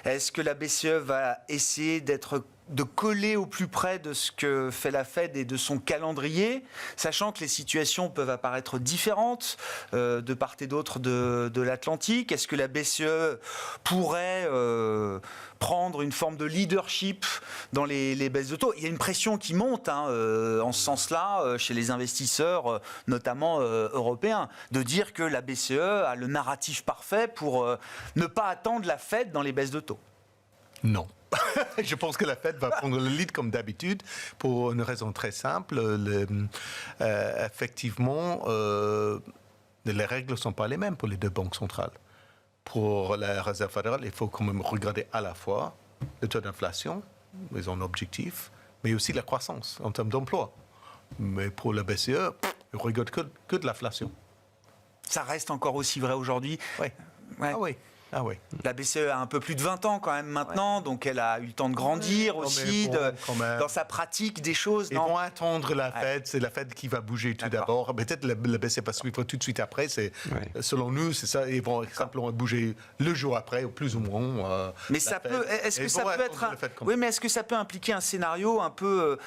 Est-ce que la BCE va essayer de coller au plus près de ce que fait la Fed et de son calendrier, sachant que les situations peuvent apparaître différentes de part et d'autre de l'Atlantique? Est-ce que la BCE pourrait prendre une forme de leadership dans les baisses de taux? Il y a une pression qui monte en ce sens-là chez les investisseurs, notamment européens, de dire que la BCE a le narratif parfait pour ne pas attendre la Fed dans les baisses de taux. Non. Je pense que la Fed va prendre le lead comme d'habitude pour une raison très simple. Effectivement, les règles ne sont pas les mêmes pour les deux banques centrales. Pour la Réserve fédérale, il faut quand même regarder à la fois le taux d'inflation, ils ont un objectif, mais aussi la croissance en termes d'emploi. Mais pour la BCE, ils ne regardent que de l'inflation. Ça reste encore aussi vrai aujourd'hui. Oui. Ouais. Ah oui. Ah oui. La BCE a un peu plus de 20 ans quand même maintenant, donc elle a eu le temps de grandir aussi dans sa pratique des choses. Ils vont attendre la Fed, c'est la Fed qui va bouger tout d'abord. Peut-être la BCE va suivre tout de suite après. Selon nous, c'est ça. Ils vont simplement bouger le jour après, ou plus ou moins. Mais ça peut. Est-ce que ça peut être oui, mais est-ce que ça peut impliquer un scénario un peu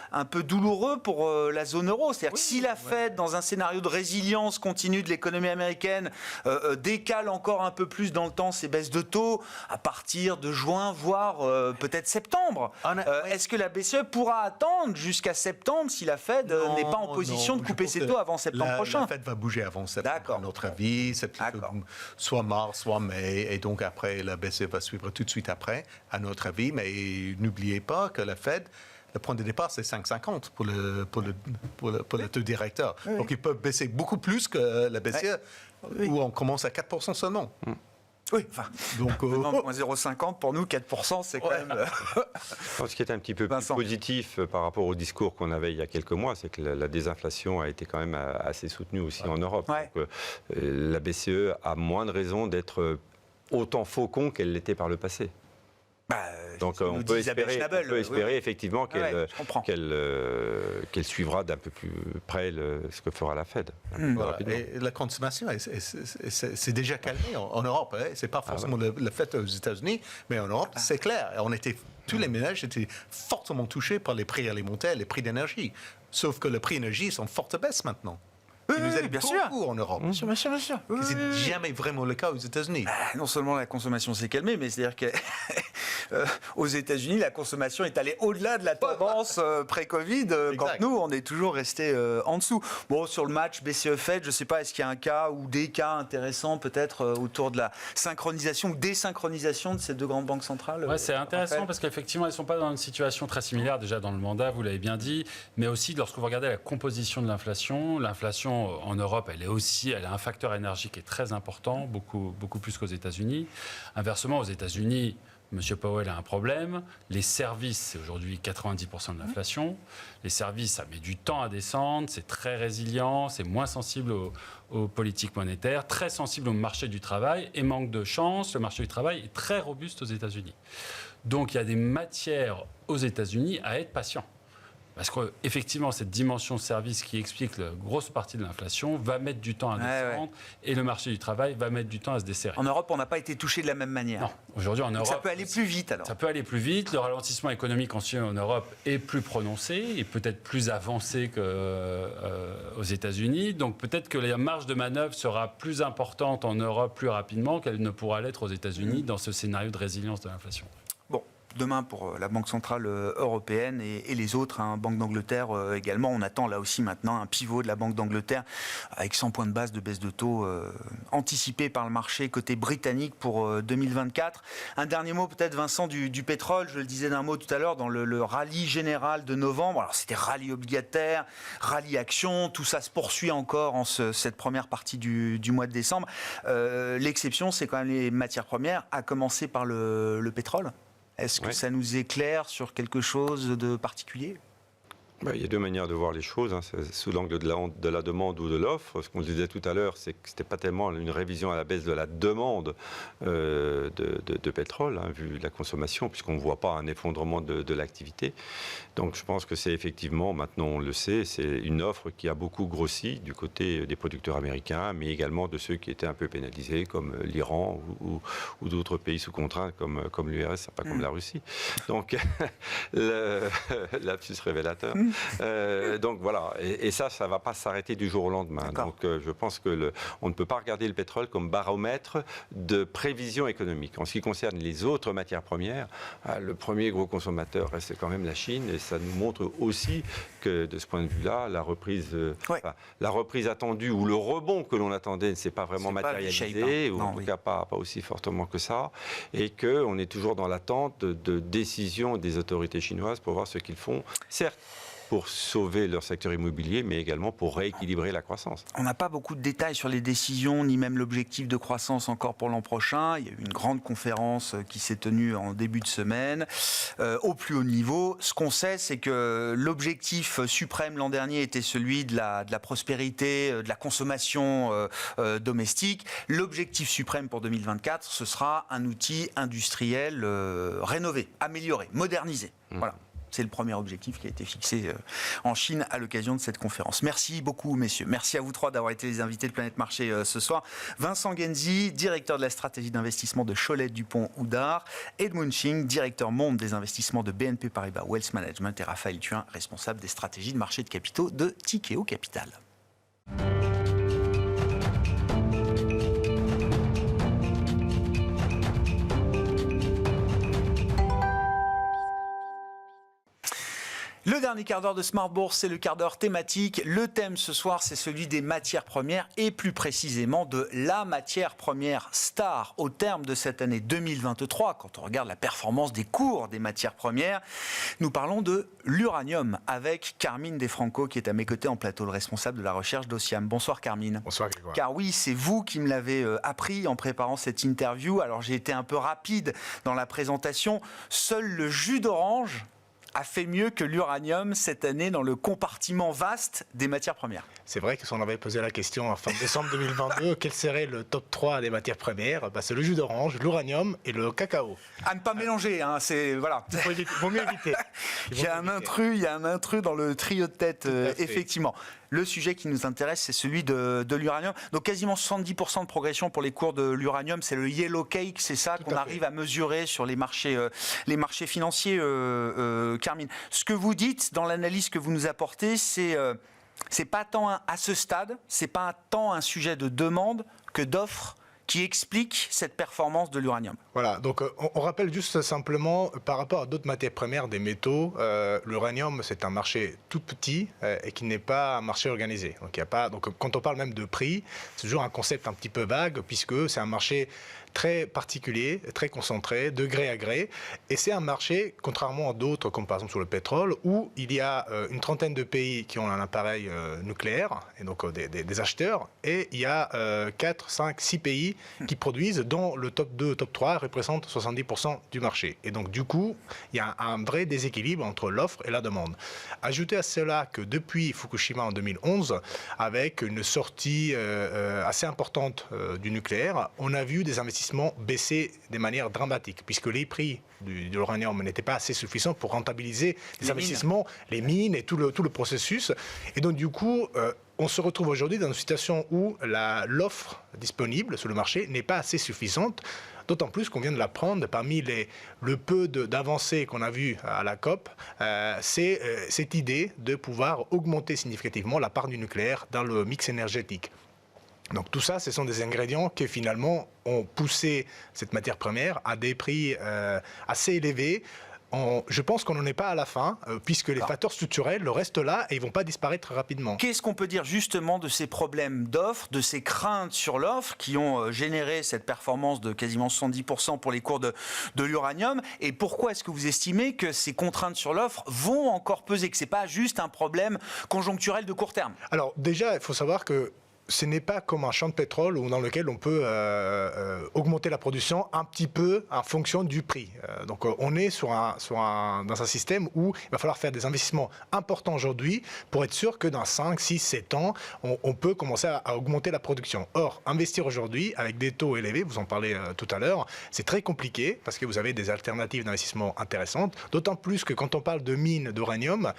douloureux pour la zone euro? C'est-à-dire que si la Fed, dans un scénario de résilience continue de l'économie américaine, décale encore un peu plus dans le temps ses baisse de taux à partir de juin, voire peut-être septembre. Est-ce que la BCE pourra attendre jusqu'à septembre si la Fed n'est pas en position de couper ses taux avant septembre prochain? La Fed va bouger avant septembre, à notre avis. C'est plutôt soit mars, soit mai. Et donc après, la BCE va suivre tout de suite après, à notre avis. Mais n'oubliez pas que la Fed, le point de départ, c'est 5,50 pour le taux directeur. Oui. Donc ils peuvent baisser beaucoup plus que la BCE, où on commence à 4% seulement. Oui, enfin, donc 0,50 pour nous, 4%, c'est quand même... Ce qui est un petit peu plus positif par rapport au discours qu'on avait il y a quelques mois, c'est que la désinflation a été quand même assez soutenue aussi en Europe. Ouais. Donc, la BCE a moins de raisons d'être autant faucon qu'elle l'était par le passé. Donc on peut espérer effectivement qu'elle suivra d'un peu plus près ce que fera la Fed. Voilà. Et la consommation, c'est déjà calmé en Europe. Hein. C'est pas forcément le fait aux États-Unis, mais en Europe, c'est clair. Tous les ménages étaient fortement touchés par les prix alimentaires, les prix d'énergie. Sauf que les prix d'énergie sont en forte baisse maintenant. Qui nous aide beaucoup en Europe. Bien sûr. C'est jamais vraiment le cas aux États-Unis. Non seulement la consommation s'est calmée, mais c'est-à-dire que aux États-Unis, la consommation est allée au-delà de la tendance pré-Covid, quand nous, on est toujours resté en dessous. Bon, sur le match BCE-Fed, je ne sais pas, est-ce qu'il y a un cas ou des cas intéressants peut-être autour de la synchronisation ou désynchronisation de ces deux grandes banques centrales? Ouais, c'est intéressant parce qu'effectivement, elles ne sont pas dans une situation très similaire, déjà dans le mandat, vous l'avez bien dit, mais aussi lorsque vous regardez la composition de l'inflation, en Europe, elle a un facteur énergie qui est très important, beaucoup plus qu'aux États-Unis. Inversement, aux États-Unis, M. Powell a un problème. Les services, c'est aujourd'hui 90% de l'inflation. Les services, ça met du temps à descendre, c'est très résilient, c'est moins sensible aux politiques monétaires, très sensible au marché du travail. Et manque de chance, le marché du travail est très robuste aux États-Unis. Donc il y a des matières aux États-Unis à être patient. Parce qu'effectivement, cette dimension service qui explique la grosse partie de l'inflation va mettre du temps à descendre et le marché du travail va mettre du temps à se desserrer. En Europe, on n'a pas été touché de la même manière. Non, aujourd'hui en Europe... Ça peut aller plus vite alors. Ça peut aller plus vite. Le ralentissement économique en Europe est plus prononcé et peut-être plus avancé qu'aux États-Unis. Donc peut-être que la marge de manœuvre sera plus importante en Europe plus rapidement qu'elle ne pourra l'être aux États-Unis dans ce scénario de résilience de l'inflation. Bon. Demain pour la Banque Centrale Européenne et les autres, Banque d'Angleterre également. On attend là aussi maintenant un pivot de la Banque d'Angleterre avec 100 points de base de baisse de taux anticipés par le marché côté britannique pour 2024. Un dernier mot peut-être, Vincent, du pétrole. Je le disais d'un mot tout à l'heure dans le rallye général de novembre. Alors c'était rallye obligataire, rallye action, tout ça se poursuit encore en cette première partie du mois de décembre. L'exception, c'est quand même les matières premières, à commencer par le pétrole. Est-ce que ça nous éclaire sur quelque chose de particulier ? Il y a deux manières de voir les choses, sous l'angle de la demande ou de l'offre. Ce qu'on disait tout à l'heure, c'est que ce n'était pas tellement une révision à la baisse de la demande de pétrole, vu la consommation, puisqu'on ne voit pas un effondrement de l'activité. Donc je pense que c'est effectivement, maintenant on le sait, c'est une offre qui a beaucoup grossi du côté des producteurs américains, mais également de ceux qui étaient un peu pénalisés, comme l'Iran ou d'autres pays sous contrainte, comme l'URSS, pas comme la Russie. Donc, lapsus révélateur. Donc voilà, et ça ne va pas s'arrêter du jour au lendemain. Donc je pense qu'on ne peut pas regarder le pétrole comme baromètre de prévision économique. En ce qui concerne les autres matières premières, le premier gros consommateur reste quand même la Chine, et ça nous montre aussi que de ce point de vue-là, la reprise attendue ou le rebond que l'on attendait ne s'est pas vraiment matérialisé, ou en tout cas pas aussi fortement que ça, et qu'on est toujours dans l'attente de décisions des autorités chinoises pour voir ce qu'ils font. Certes, pour sauver leur secteur immobilier, mais également pour rééquilibrer la croissance. On n'a pas beaucoup de détails sur les décisions, ni même l'objectif de croissance encore pour l'an prochain. Il y a eu une grande conférence qui s'est tenue en début de semaine, au plus haut niveau. Ce qu'on sait, c'est que l'objectif suprême l'an dernier était celui de la prospérité, de la consommation domestique. L'objectif suprême pour 2024, ce sera un outil industriel rénové, amélioré, modernisé. Voilà. C'est le premier objectif qui a été fixé en Chine à l'occasion de cette conférence. Merci beaucoup, messieurs. Merci à vous trois d'avoir été les invités de Planète Marché ce soir. Vincent Genzi, directeur de la stratégie d'investissement de Cholet Dupont Oudart, Edmund Ching, directeur monde des investissements de BNP Paribas Wealth Management, et Raphaël Thuin, responsable des stratégies de marché de capitaux de Tikehau Capital. Le dernier quart d'heure de Smart Bourse, c'est le quart d'heure thématique. Le thème ce soir, c'est celui des matières premières et plus précisément de la matière première star au terme de cette année 2023. Quand on regarde la performance des cours des matières premières, nous parlons de l'uranium avec Carmine Defranco qui est à mes côtés en plateau, le responsable de la recherche d'Ociam. Bonsoir Carmine. Bonsoir Grégoire. Car oui, c'est vous qui me l'avez appris en préparant cette interview. Alors j'ai été un peu rapide dans la présentation. Seul le jus d'orange a fait mieux que l'uranium cette année dans le compartiment vaste des matières premières. C'est vrai que si on avait posé la question en fin décembre 2022, quel serait le top 3 des matières premières, c'est le jus d'orange, l'uranium et le cacao. À ne pas mélanger, hein, c'est voilà. Il vaut mieux éviter. Il y a un intrus dans le trio de tête, effectivement. Le sujet qui nous intéresse, c'est celui de l'uranium. Donc quasiment 70% de progression pour les cours de l'uranium. C'est le yellow cake, c'est ça qu'on arrive à mesurer sur les marchés financiers, Carmine. Ce que vous dites dans l'analyse que vous nous apportez, c'est pas tant à ce stade, c'est pas tant un sujet de demande que d'offre qui explique cette performance de l'uranium. Voilà, donc on rappelle juste simplement, par rapport à d'autres matières premières, des métaux, l'uranium c'est un marché tout petit et qui n'est pas un marché organisé. Donc, quand on parle même de prix, c'est toujours un concept un petit peu vague puisque c'est un marché très particulier, très concentré, de gré à gré. Et c'est un marché, contrairement à d'autres, comme par exemple sur le pétrole, où il y a une trentaine de pays qui ont un appareil nucléaire, et donc des acheteurs, et il y a 4, 5, 6 pays qui produisent, dont le top 2, top 3 représente 70% du marché. Et donc du coup, il y a un vrai déséquilibre entre l'offre et la demande. Ajoutez à cela que depuis Fukushima en 2011, avec une sortie assez importante du nucléaire, on a vu des investissements baisser de manière dramatique, puisque les prix de l'uranium n'étaient pas assez suffisants pour rentabiliser les investissements, les mines et tout le processus. Et donc du coup, on se retrouve aujourd'hui dans une situation où l'offre disponible sur le marché n'est pas assez suffisante, d'autant plus qu'on vient de l'apprendre, parmi le peu d'avancées qu'on a vues à la COP, c'est cette idée de pouvoir augmenter significativement la part du nucléaire dans le mix énergétique. Donc tout ça, ce sont des ingrédients qui finalement ont poussé cette matière première à des prix assez élevés. Je pense qu'on n'en est pas à la fin, puisque les facteurs structurels restent là et ils ne vont pas disparaître rapidement. Qu'est-ce qu'on peut dire justement de ces problèmes d'offre, de ces craintes sur l'offre qui ont généré cette performance de quasiment 70% pour les cours de l'uranium? Et pourquoi est-ce que vous estimez que ces contraintes sur l'offre vont encore peser, que ce n'est pas juste un problème conjoncturel de court terme? Alors déjà, il faut savoir que ce n'est pas comme un champ de pétrole dans lequel on peut augmenter la production un petit peu en fonction du prix. Donc on est dans un système où il va falloir faire des investissements importants aujourd'hui pour être sûr que dans 5, 6, 7 ans, on peut commencer à augmenter la production. Or, investir aujourd'hui avec des taux élevés, vous en parlez tout à l'heure, c'est très compliqué parce que vous avez des alternatives d'investissement intéressantes, d'autant plus que quand on parle de mines d'uranium,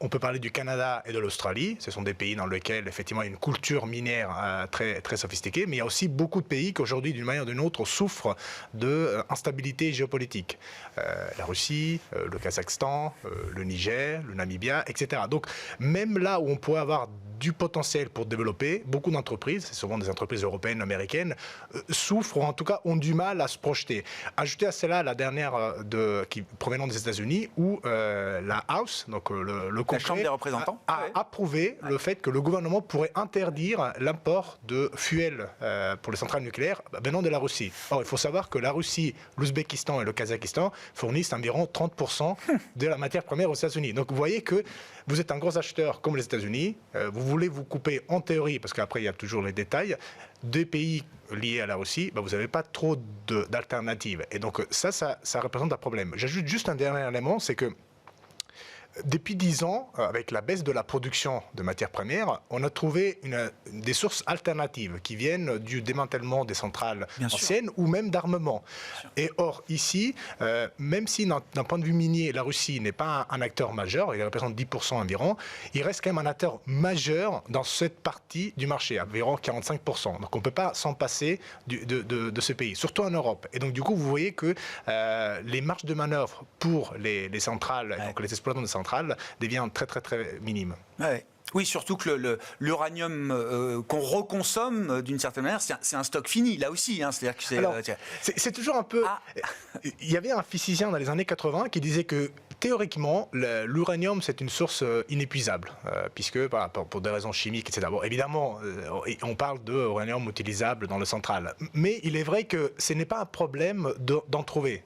on peut parler du Canada et de l'Australie. Ce sont des pays dans lesquels, effectivement, il y a une culture minière très, très sophistiquée. Mais il y a aussi beaucoup de pays qui, aujourd'hui, d'une manière ou d'une autre, souffrent d'instabilité géopolitique. La Russie, le Kazakhstan, le Niger, le Namibia, etc. Donc, même là où on pourrait avoir du potentiel pour développer, beaucoup d'entreprises, c'est souvent des entreprises européennes, américaines, souffrent ou en tout cas ont du mal à se projeter. Ajoutez à cela la dernière qui provenant des États-Unis où la House, donc le Congrès Chambre des représentants a approuvé le fait que le gouvernement pourrait interdire l'import de fuel pour les centrales nucléaires venant de la Russie. Or, il faut savoir que la Russie, l'Ouzbékistan et le Kazakhstan fournissent environ 30% de la matière première aux États-Unis. Donc, vous voyez que vous êtes un gros acheteur comme les États-Unis, vous voulez vous couper en théorie, parce qu'après il y a toujours les détails, des pays liés à la Russie, vous n'avez pas trop d'alternatives. Et donc ça représente un problème. J'ajoute juste un dernier élément, c'est que depuis 10 ans, avec la baisse de la production de matières premières, on a trouvé des sources alternatives qui viennent du démantèlement des centrales anciennes ou même d'armement. Et or, ici, même si d'un point de vue minier, la Russie n'est pas un acteur majeur, il représente 10% environ, il reste quand même un acteur majeur dans cette partie du marché, environ 45%. Donc on ne peut pas s'en passer de ce pays, surtout en Europe. Et donc du coup, vous voyez que les marges de manœuvre pour les centrales, donc les exploitants de centrales, devient très très très minime. Ouais. Oui, surtout que l'uranium qu'on reconsomme d'une certaine manière, c'est un stock fini là aussi. C'est-à-dire que c'est toujours un peu. Il y avait un physicien dans les années 80 qui disait que théoriquement, l'uranium c'est une source inépuisable, puisque pour des raisons chimiques, etc. Bon, évidemment, on parle d'uranium utilisable dans le central, mais il est vrai que ce n'est pas un problème d'en trouver.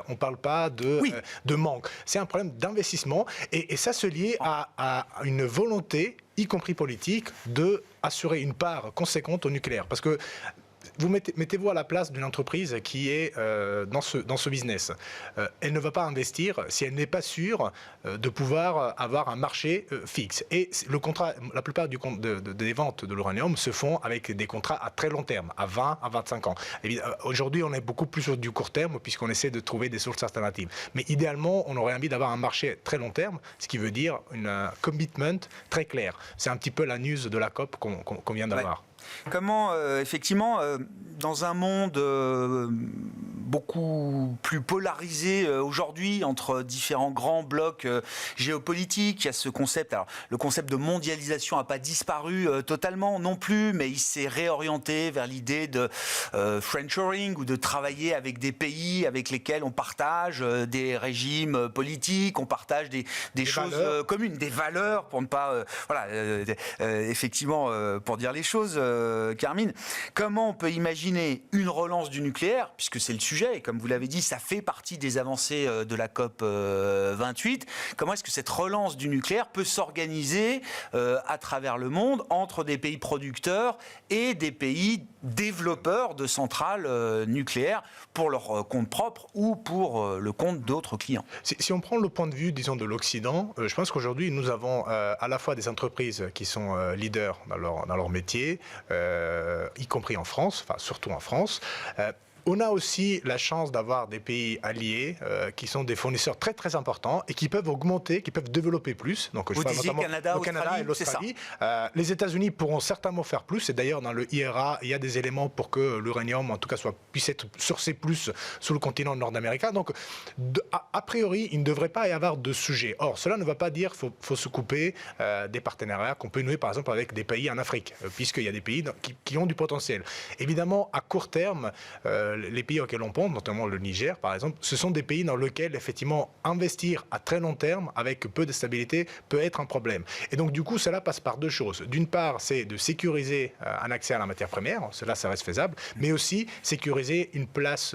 On ne parle pas de manque. C'est un problème d'investissement et ça se lie à une volonté, y compris politique, d'assurer une part conséquente au nucléaire. Parce que vous mettez-vous à la place d'une entreprise qui est dans ce business. Elle ne va pas investir si elle n'est pas sûre de pouvoir avoir un marché fixe. Et le contrat, la plupart des ventes de l'uranium se font avec des contrats à très long terme, à 20 à 25 ans. Aujourd'hui, on est beaucoup plus sur du court terme puisqu'on essaie de trouver des sources alternatives. Mais idéalement, on aurait envie d'avoir un marché très long terme, ce qui veut dire un commitment très clair. C'est un petit peu la news de la COP qu'on vient d'avoir. Comment, effectivement, dans un monde beaucoup plus polarisé aujourd'hui entre différents grands blocs géopolitiques, il y a ce concept, alors le concept de mondialisation n'a pas disparu totalement non plus, mais il s'est réorienté vers l'idée de friendshoring ou de travailler avec des pays avec lesquels on partage des régimes politiques, on partage des choses communes, des valeurs pour ne pas, effectivement, pour dire les choses. Carmine, comment on peut imaginer une relance du nucléaire, puisque c'est le sujet, et comme vous l'avez dit, ça fait partie des avancées de la COP 28. Comment est-ce que cette relance du nucléaire peut s'organiser à travers le monde entre des pays producteurs et des pays développeurs de centrales nucléaires pour leur compte propre ou pour le compte d'autres clients? Si on prend le point de vue, disons, de l'Occident, je pense qu'aujourd'hui, nous avons à la fois des entreprises qui sont leaders dans leur métier, y compris en France, enfin surtout en France. On a aussi la chance d'avoir des pays alliés qui sont des fournisseurs très très importants et qui peuvent augmenter, qui peuvent développer plus. Donc, vous disiez Canada, le Canada et l'Australie. Les États-Unis pourront certainement faire plus. Et d'ailleurs, dans le IRA, il y a des éléments pour que l'uranium, en tout cas, puisse être sourcé plus sur le continent nord-américain. Donc, a priori, il ne devrait pas y avoir de sujet. Or, cela ne va pas dire qu'il faut se couper des partenariats qu'on peut nouer, par exemple, avec des pays en Afrique, puisqu'il y a des pays qui ont du potentiel. Évidemment, à court terme, les pays auxquels on pense, notamment le Niger par exemple, ce sont des pays dans lesquels effectivement investir à très long terme avec peu de stabilité peut être un problème. Et donc du coup cela passe par deux choses. D'une part, c'est de sécuriser un accès à la matière première, cela ça reste faisable, mais aussi sécuriser une place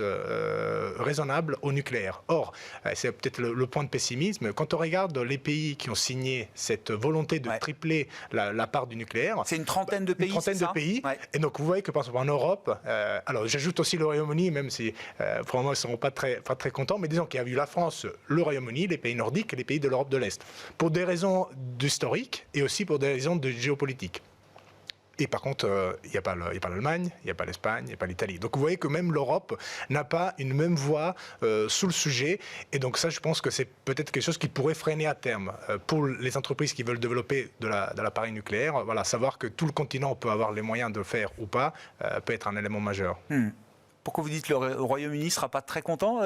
raisonnable au nucléaire. Or, c'est peut-être le point de pessimisme, quand on regarde les pays qui ont signé cette volonté de tripler la part du nucléaire, c'est une trentaine de pays. Une trentaine de pays. Ouais. Et donc vous voyez que par exemple en Europe, alors j'ajoute aussi le Royaume-Uni, même si probablement ils ne seront pas très contents, mais disons qu'il y a eu la France, le Royaume-Uni, les pays nordiques et les pays de l'Europe de l'Est, pour des raisons historiques et aussi pour des raisons de géopolitique. Et par contre, il n'y a pas l'Allemagne, il n'y a pas l'Espagne, il n'y a pas l'Italie. Donc vous voyez que même l'Europe n'a pas une même voix sous le sujet. Et donc ça, je pense que c'est peut-être quelque chose qui pourrait freiner à terme. Pour les entreprises qui veulent développer de l'appareil nucléaire, voilà, savoir que tout le continent peut avoir les moyens de le faire ou pas, peut être un élément majeur. Pourquoi vous dites que le Royaume-Uni ne sera pas très content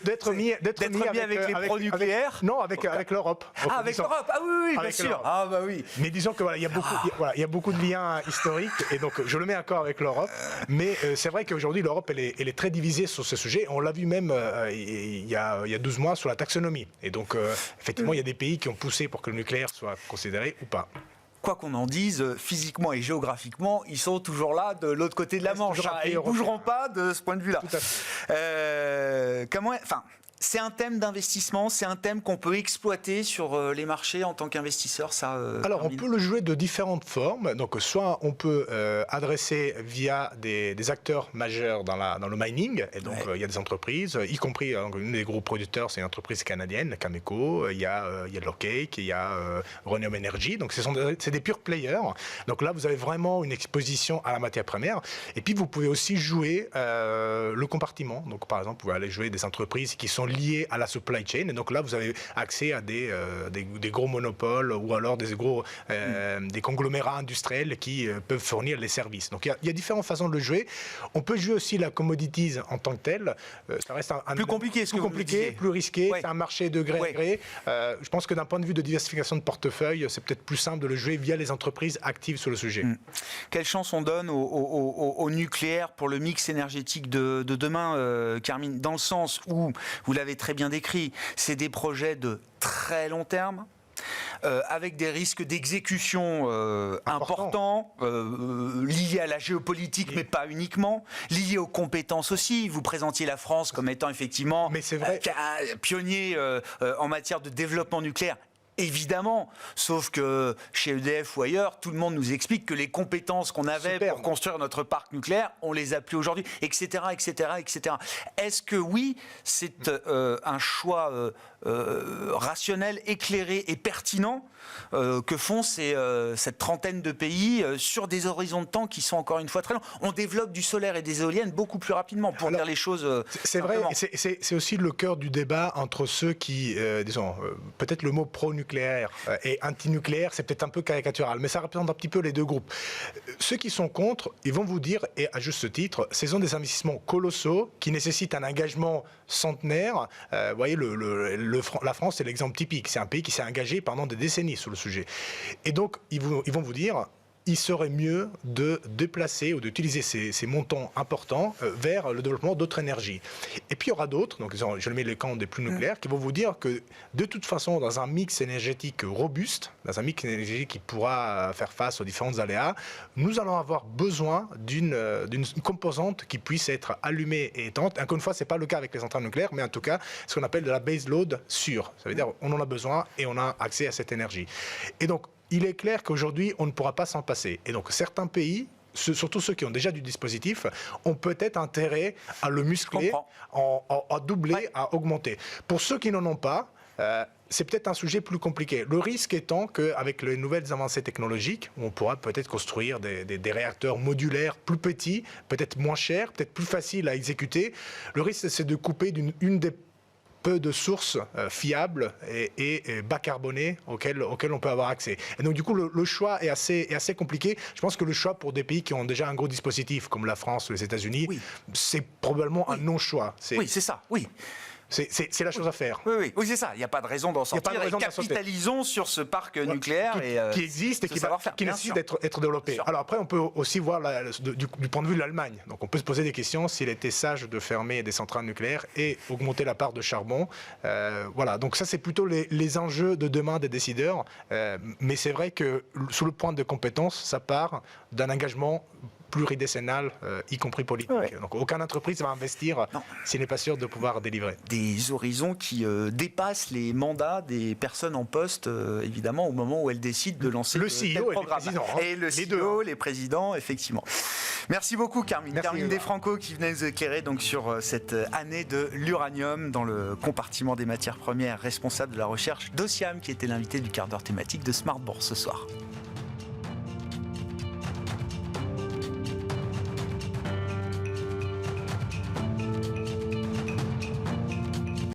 D'être mis avec les pro-nucléaires? Non, avec l'Europe. Avec l'Europe. Ah oui, bien sûr. Ah bah oui. Mais disons que il y a beaucoup de liens historiques et donc je le mets encore avec l'Europe. Mais c'est vrai qu'aujourd'hui l'Europe elle est très divisée sur ce sujet. On l'a vu même il y a 12 mois sur la taxonomie. Et donc effectivement il y a des pays qui ont poussé pour que le nucléaire soit considéré ou pas. Quoi qu'on en dise, physiquement et géographiquement, ils sont toujours là de l'autre côté de la Manche. Ils ne bougeront pas de ce point de vue-là. Tout à fait. C'est un thème d'investissement, c'est un thème qu'on peut exploiter sur les marchés en tant qu'investisseur. Alors, on peut le jouer de différentes formes. Donc, soit on peut adresser via des acteurs majeurs dans le mining. Et donc, il y a des entreprises, y compris une des gros producteurs, c'est une entreprise canadienne, Cameco. Il y a Locake, il y a Reunium Energy. Donc, c'est des pure players. Donc là, vous avez vraiment une exposition à la matière première. Et puis, vous pouvez aussi jouer le compartiment. Donc, par exemple, vous pouvez aller jouer des entreprises qui sont liées à la supply chain. Et donc là, vous avez accès à des gros monopoles ou alors des conglomérats industriels qui peuvent fournir les services. Donc il y a différentes façons de le jouer. On peut jouer aussi la commodities en tant que telle. Ça reste plus compliqué, plus risqué. Ouais. C'est un marché de gré à gré. Je pense que d'un point de vue de diversification de portefeuille, c'est peut-être plus simple de le jouer via les entreprises actives sur le sujet. Quelle chance on donne au nucléaire pour le mix énergétique de demain, Carmine, dans le sens où vous l'avez très bien décrit, c'est des projets de très long terme, avec des risques d'exécution importants, liés à la géopolitique, mais pas uniquement, liés aux compétences aussi. Vous présentiez la France comme étant effectivement pionnier en matière de développement nucléaire. Évidemment, sauf que chez EDF ou ailleurs, tout le monde nous explique que les compétences qu'on avait pour construire notre parc nucléaire, on les a plus aujourd'hui, etc., etc., etc. Est-ce que oui, c'est un choix rationnel, éclairé et pertinent que font cette trentaine de pays sur des horizons de temps qui sont encore une fois très longs? On développe du solaire et des éoliennes beaucoup plus rapidement, pour dire les choses. C'est vrai, c'est aussi le cœur du débat entre ceux qui, disons, peut-être le mot pro-nucléaire et anti-nucléaire, c'est peut-être un peu caricatural, mais ça représente un petit peu les deux groupes. Ceux qui sont contre, ils vont vous dire, et à juste titre, ce sont des investissements colossaux qui nécessitent un engagement centenaire. Vous voyez, la France, c'est l'exemple typique. C'est un pays qui s'est engagé pendant des décennies sur le sujet. Et donc, ils vont vous dire, il serait mieux de déplacer ou d'utiliser ces montants importants vers le développement d'autres énergies. Et puis il y aura d'autres, donc je le mets les camps des plus nucléaires, qui vont vous dire que de toute façon, dans un mix énergétique robuste, dans un mix énergétique qui pourra faire face aux différents aléas, nous allons avoir besoin d'une composante qui puisse être allumée et éteinte. Encore une fois, ce n'est pas le cas avec les centrales nucléaires, mais en tout cas, ce qu'on appelle de la base load sûre. Ça veut dire qu'on en a besoin et on a accès à cette énergie. Et donc, il est clair qu'aujourd'hui, on ne pourra pas s'en passer. Et donc, certains pays, surtout ceux qui ont déjà du dispositif, ont peut-être intérêt à le muscler, à doubler, à augmenter. Pour ceux qui n'en ont pas, c'est peut-être un sujet plus compliqué. Le risque étant qu'avec les nouvelles avancées technologiques, on pourra peut-être construire des réacteurs modulaires plus petits, peut-être moins chers, peut-être plus faciles à exécuter. Le risque, c'est de couper une des peu de sources fiables et bas carbonées auxquelles on peut avoir accès. Et donc du coup, le choix est assez compliqué. Je pense que le choix pour des pays qui ont déjà un gros dispositif, comme la France ou les États-Unis, c'est probablement un non-choix. Oui, c'est ça, oui. C'est la chose à faire. Oui, c'est ça. Il n'y a pas de raison d'en sortir. Capitalisons sur ce parc nucléaire qui existe et qui nécessite d'être développé. Alors après, on peut aussi voir du point de vue de l'Allemagne. Donc on peut se poser des questions s'il était sage de fermer des centrales nucléaires et augmenter la part de charbon. Voilà. Donc ça, c'est plutôt les enjeux de demain des décideurs. Mais c'est vrai que sous le point de compétence, ça part d'un engagement pluridécennal, y compris politique. Donc aucune entreprise va investir s'il n'est pas sûr de pouvoir délivrer. Des horizons qui dépassent les mandats des personnes en poste, évidemment, au moment où elles décident de lancer le CEO et les présidents. Et le CEO, les présidents, effectivement. Merci beaucoup, Carmine. Carmine Defranco qui venait nous éclairer donc, sur cette année de l'uranium dans le compartiment des matières premières, responsable de la recherche d'Ociam, qui était l'invité du quart d'heure thématique de Smart Bourse ce soir.